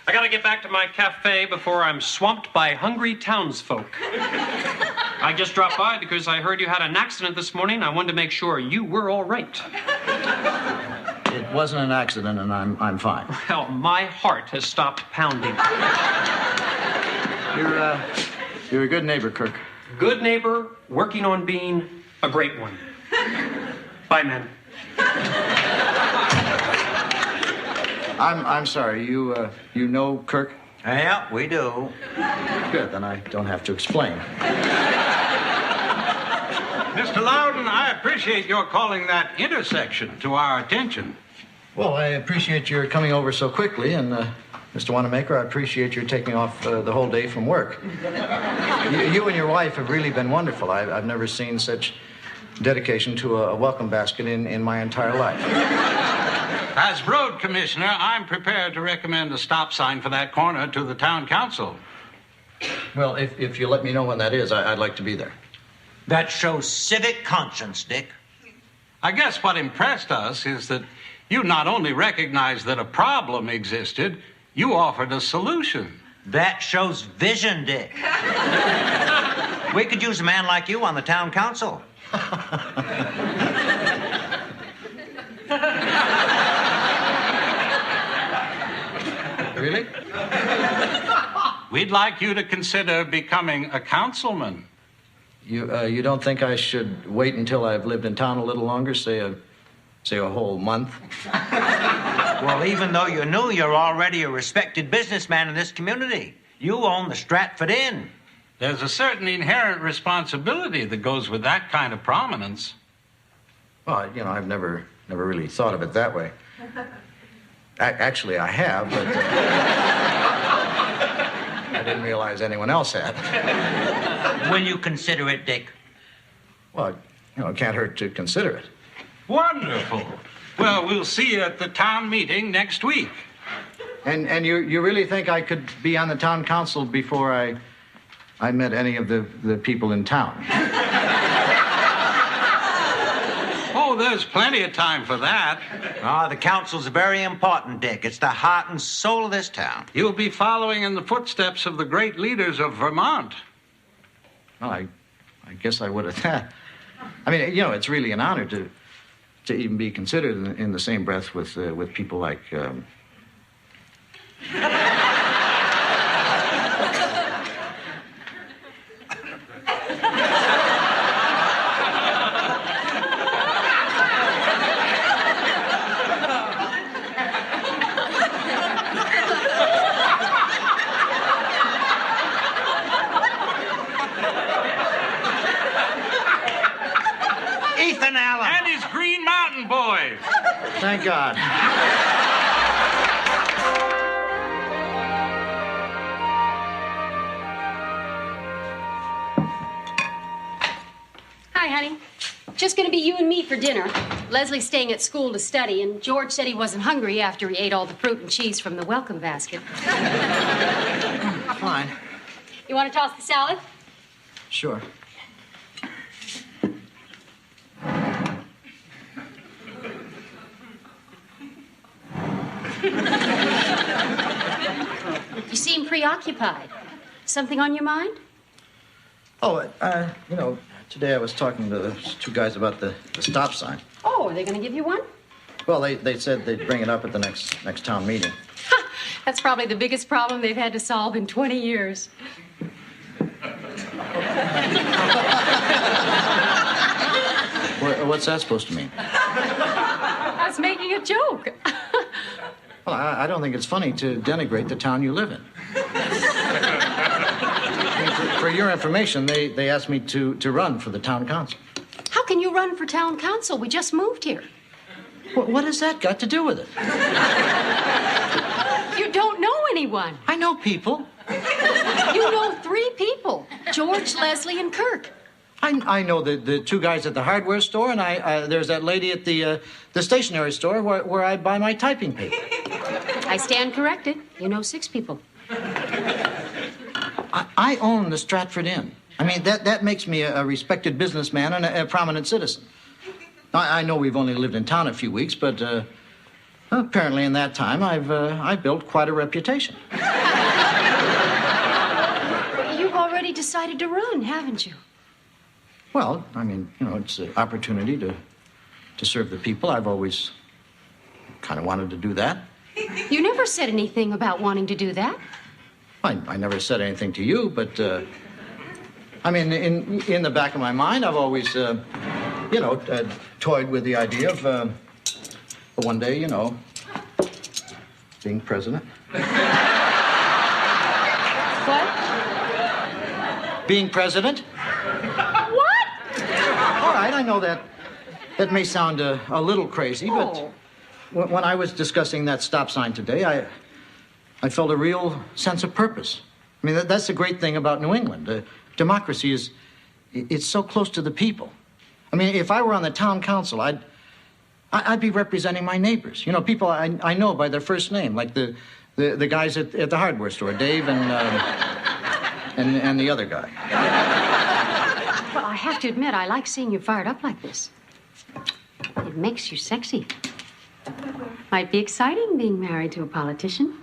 I gotta get back to my cafe before I'm swamped by hungry townsfolk. I just dropped by because I heard you had an accident this morning. I wanted to make sure you were all right. It wasn't an accident, and I'm fine. Well, my heart has stopped pounding. You're a good neighbor, Kirk. Good neighbor, working on being a great one. Bye, men. I'm sorry. You know Kirk? Yeah, we do. Good. Then I don't have to explain. Mr. Loudon, I appreciate your calling that intersection to our attention. Well, I appreciate your coming over so quickly, and Mr. Wanamaker, I appreciate your taking off the whole day from work. You and your wife have really been wonderful. I've never seen such dedication to a welcome basket in my entire life. As road commissioner, I'm prepared to recommend a stop sign for that corner to the town council. Well, if you let me know when that is, I'd like to be there. That shows civic conscience, Dick. I guess what impressed us is that you not only recognized that a problem existed, you offered a solution. That shows vision, Dick. We could use a man like you on the town council. Really? We'd like you to consider becoming a councilman. You don't think I should wait until I've lived in town a little longer, say a whole month? Well, even though you're new, you're already a respected businessman in this community. You own the Stratford Inn. There's a certain inherent responsibility that goes with that kind of prominence. Well, I've never really thought of it that way. Actually, I have, but... I didn't realize anyone else had. Will you consider it, Dick? Well, it can't hurt to consider it. Wonderful. Well, we'll see you at the town meeting next week. And you really think I could be on the town council before I met any of the people in town? Oh, there's plenty of time for that. The council's very important, Dick. It's the heart and soul of this town. You'll be following in the footsteps of the great leaders of Vermont. Well, I guess I would have. I mean, it's really an honor to even be considered in the same breath with people like. Ethan Allen. And his Green Mountain Boys. Thank God. Hi, honey. Just gonna be you and me for dinner. Leslie's staying at school to study, and George said he wasn't hungry after he ate all the fruit and cheese from the welcome basket. Fine. You want to toss the salad? Sure. You seem preoccupied. Something on your mind? Oh, today I was talking to those two guys about the stop sign. Oh, are they gonna give you one? Well, they said they'd bring it up at the next town meeting. That's probably the biggest problem they've had to solve in 20 years. What's that supposed to mean? I was making a joke. Well, I don't think it's funny to denigrate the town you live in. I mean, for your information, they asked me to run for the town council. How can you run for town council? We just moved here. What has that got to do with it? You don't know anyone. I know people. You know 3 people. George, Leslie, and Kirk. I know the 2 guys at the hardware store, and there's that lady at the stationery store where I buy my typing paper. I stand corrected. You know 6 people. I own the Stratford Inn. I mean, that makes me a respected businessman and a prominent citizen. I know we've only lived in town a few weeks, but apparently in that time I've built quite a reputation. You've already decided to run, haven't you? Well, I mean, it's an opportunity to serve the people. I've always kind of wanted to do that. You never said anything about wanting to do that. I never said anything to you, but, I mean, in the back of my mind, I've always, toyed with the idea of one day, being president. What? Being president? What? All right, I know that may sound a little crazy, but when I was discussing that stop sign today, I felt a real sense of purpose. I mean, that's the great thing about New England. Democracy it's so close to the people. I mean, if I were on the town council, I'd be representing my neighbors. People I know by their first name, like the guys at the hardware store, Dave and the other guy. Well, I have to admit, I like seeing you fired up like this. It makes you sexy. Might be exciting being married to a politician.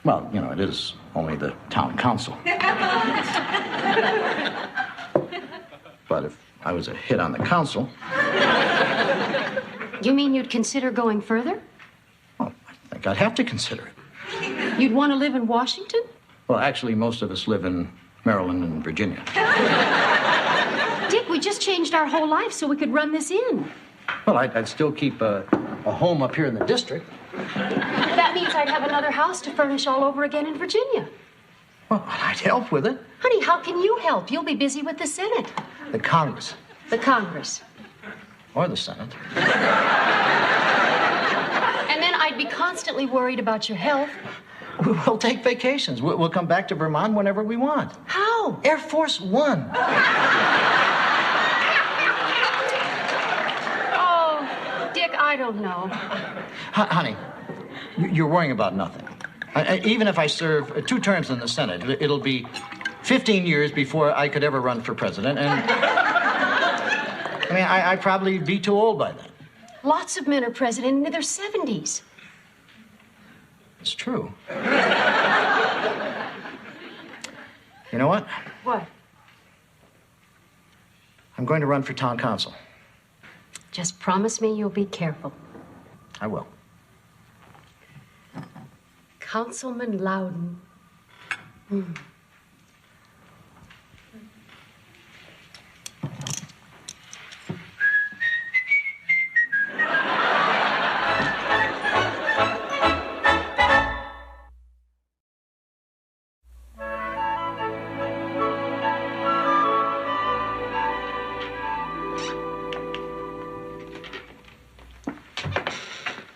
Well, it is only the town council. But if I was a hit on the council... You mean you'd consider going further? Well, I think I'd have to consider it. You'd want to live in Washington? Well, actually, most of us live in Maryland and Virginia. Dick, we just changed our whole life so we could run this inn. Well, I'd still keep a home up here in the district. That means I'd have another house to furnish all over again in Virginia. Well, I'd help with it. Honey, how can you help? You'll be busy with the Senate. The Congress. The Congress. Or the Senate. And then I'd be constantly worried about your health. We'll take vacations. We'll come back to Vermont whenever we want. How? Air Force One. Oh, Dick, I don't know. Honey, you're worrying about nothing. Even if I serve 2 terms in the Senate, it'll be 15 years before I could ever run for president. And I mean, I'd probably be too old by then. Lots of men are president in their 70s. It's true. You know what? What? I'm going to run for town council. Just promise me you'll be careful. I will. Councilman Loudon.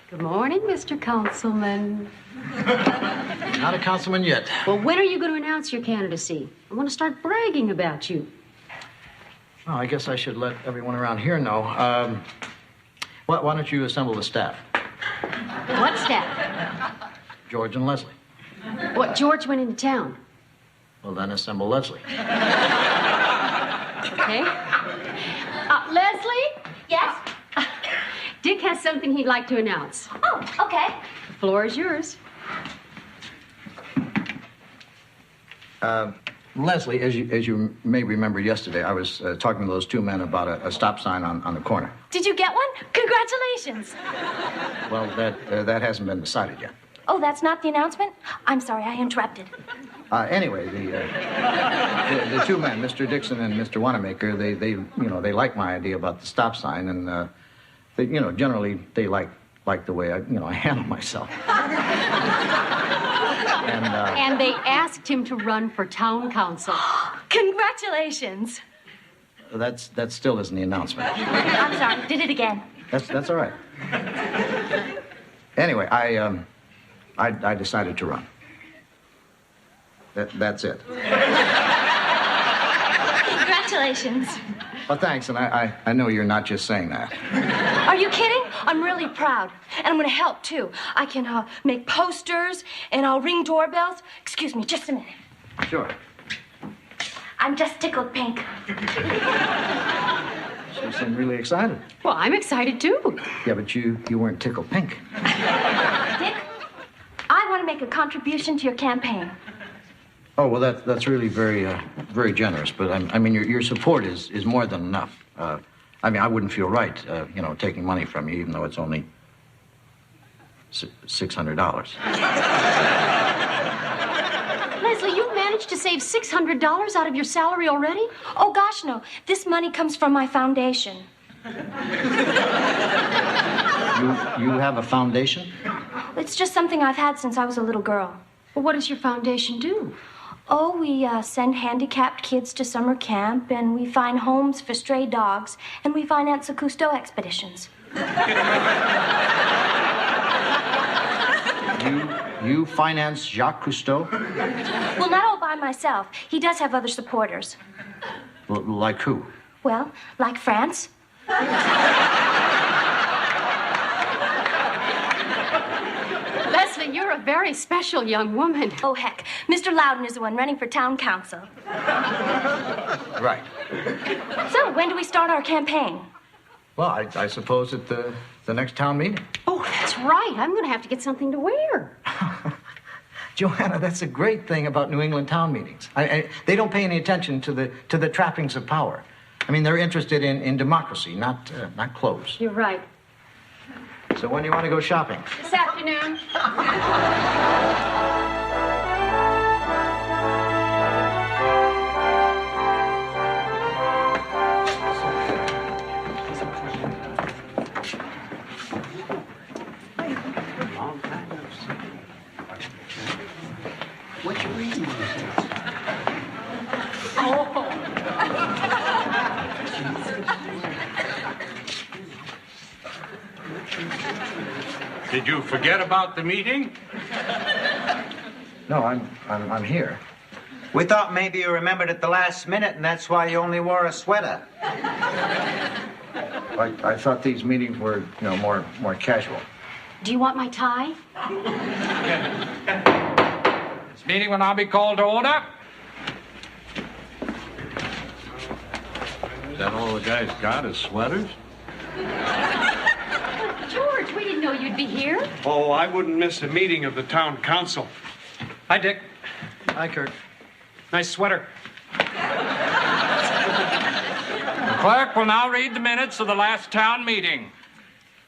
Good morning, Mr. Councilman. Not a councilman yet. Well, when are you going to announce your candidacy? I want to start bragging about you. Well, I guess I should let everyone around here know. Why don't you assemble the staff? What staff? George and Leslie. What, George went into town? Well, then assemble Leslie. Okay. Leslie? Yes? Dick has something he'd like to announce. Oh, okay. The floor is yours. Leslie, as you may remember yesterday, I was talking to those 2 men about a stop sign on the corner. Did you get one? Congratulations. Well, that hasn't been decided yet. Oh, that's not the announcement? I'm sorry, I interrupted. Anyway, the 2 men, Mr. Dixon and Mr. Wanamaker, they like my idea about the stop sign, and they, generally they like the way I handle myself. And they asked him to run for town council. Congratulations. That still isn't the announcement. I'm sorry, did it again. That's all right. Anyway, I decided to run. That's it. Congratulations. Well, thanks, and I know you're not just saying that. Are you kidding? I'm really proud. And I'm going to help, too. I can make posters, and I'll ring doorbells. Excuse me, just a minute. Sure. I'm just tickled pink. You seem really excited. Well, I'm excited, too. Yeah, but you weren't tickled pink. Dick, I want to make a contribution to your campaign. Oh, well, that's really very generous, but I mean, your support is more than enough. I mean, I wouldn't feel right, taking money from you, even though it's only $600. Leslie, you managed to save $600 out of your salary already? Oh, gosh, no. This money comes from my foundation. You have a foundation? It's just something I've had since I was a little girl. Well, what does your foundation do? Oh, we send handicapped kids to summer camp, and we find homes for stray dogs, and we finance the Cousteau expeditions. You finance Jacques Cousteau? Well, not all by myself. He does have other supporters. Well, like who? Well, like France. Leslie, you're a very special young woman. Oh, heck. Mr. Loudon is the one running for town council. Right. So, when do we start our campaign? Well, I suppose at the next town meeting. Oh, that's right. I'm going to have to get something to wear. Joanna, that's a great thing about New England town meetings. They don't pay any attention to the trappings of power. I mean, they're interested in democracy, not clothes. You're right. So when do you want to go shopping? This afternoon. What you reading? Did you forget about the meeting? No, I'm here. We thought maybe you remembered at the last minute, and that's why you only wore a sweater. I thought these meetings were, more casual. Do you want my tie? This meeting will now be called to order. Is that all the guys got is sweaters? George, we didn't know you'd be here. Oh, I wouldn't miss a meeting of the town council. Hi, Dick. Hi, Kirk. Nice sweater. The clerk will now read the minutes of the last town meeting.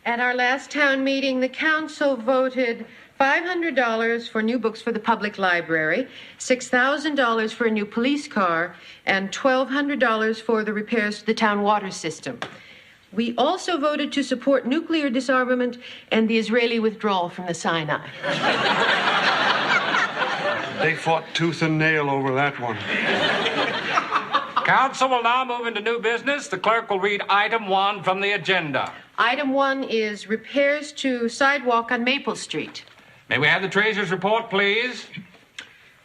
At our last town meeting, the council voted $500 for new books for the public library, $6,000 for a new police car, and $1,200 for the repairs to the town water system. We also voted to support nuclear disarmament and the Israeli withdrawal from the Sinai. They fought tooth and nail over that one. Council will now move into new business. The clerk will read item 1 from the agenda. Item 1 is repairs to sidewalk on Maple Street. May we have the treasurer's report, please?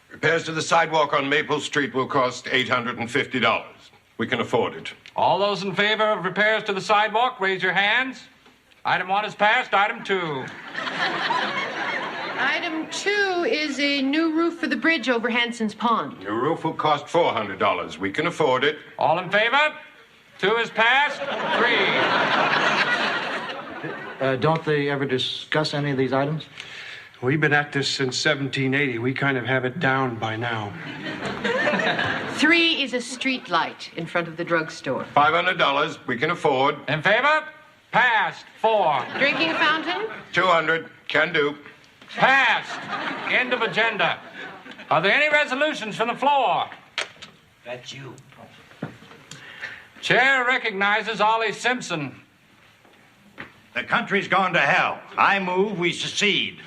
Repairs to the sidewalk on Maple Street will cost $850. We can afford it. All those in favor of repairs to the sidewalk, raise your hands. Item 1 is passed. Item 2. Item 2 is a new roof for the bridge over Hanson's Pond. The roof will cost $400. We can afford it. All in favor? 2 is passed. 3. Don't they ever discuss any of these items? We've been at this since 1780. We kind of have it down by now. 3 is a street light in front of the drugstore. $500. We can afford. In favor? Passed. 4. Drinking fountain? $200. Can do. Passed. End of agenda. Are there any resolutions from the floor? That's you. Chair recognizes Ollie Simpson. The country's gone to hell. I move we secede.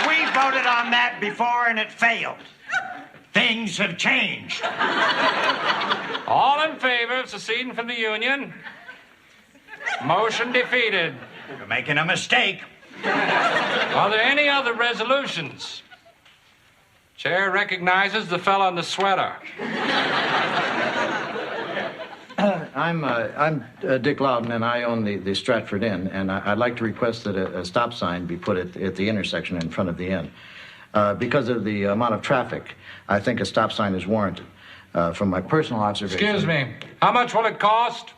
We voted on that before and it failed. Things have changed. All in favor of seceding from the Union? Motion defeated. You're making a mistake. Are there any other resolutions? Chair recognizes the fellow in the sweater. I'm Dick Loudon, and I own the Stratford Inn, and I'd like to request that a stop sign be put at the intersection in front of the inn. Because of the amount of traffic, I think a stop sign is warranted. From my personal observation... Excuse me. How much will it cost?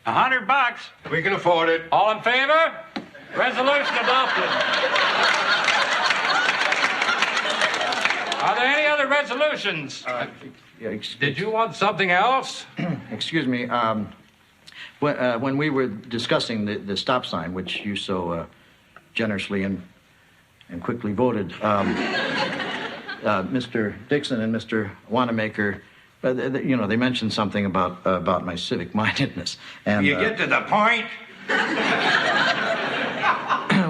$100. We can afford it. All in favor? Resolution adopted. Are there any other resolutions? Did you want something else? Excuse me. When we were discussing the stop sign, which you so generously and quickly voted, Mr. Dixon and Mr. Wanamaker, they mentioned something about my civic mindedness. And You get to the point?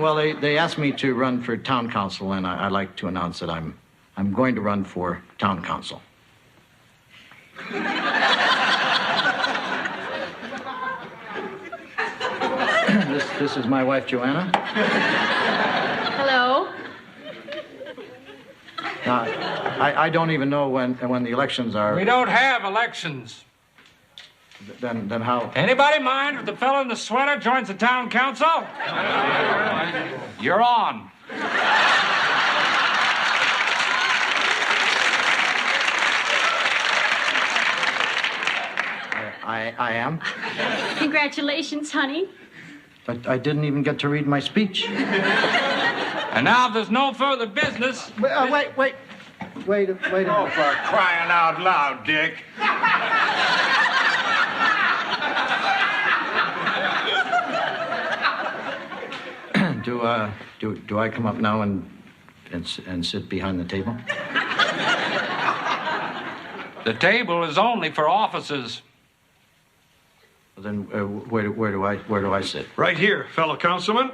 well, they asked me to run for town council, and I'd like to announce that I'm going to run for town council. This is my wife, Joanna. Hello. I don't even know when the elections are. We don't have elections. Then how? Anybody mind if the fellow in the sweater joins the town council? You're on. I am. Congratulations, honey. But I didn't even get to read my speech. And now, if there's no further business... Wait a minute. Oh, for crying out loud, Dick. Do I come up now and sit behind the table? The table is only for officers. Well, then where do I sit? Right here, fellow councilman.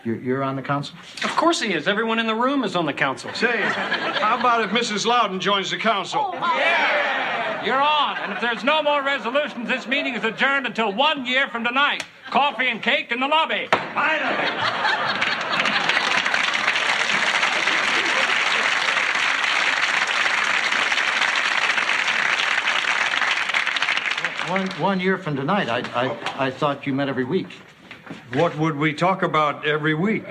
You're on the council? Of course he is. Everyone in the room is on the council. Say, how about if Mrs. Loudon joins the council? Yeah! You're on. And if there's no more resolutions, this meeting is adjourned until 1 year from tonight. Coffee and cake in the lobby. One year from tonight, I thought you met every week. What would we talk about every week?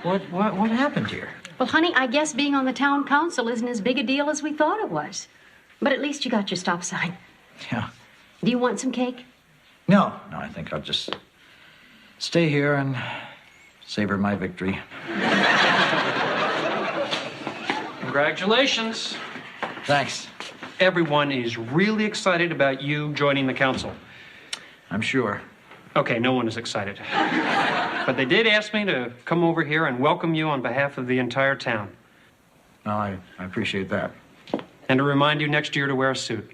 What happened here? Well, honey, I guess being on the town council isn't as big a deal as we thought it was. But at least you got your stop sign. Yeah. Do you want some cake? No, I think I'll just stay here and savor my victory. Congratulations. Thanks. Everyone is really excited about you joining the council. I'm sure. Okay, no one is excited. But they did ask me to come over here and welcome you on behalf of the entire town. Well, I appreciate that. And to remind you next year to wear a suit.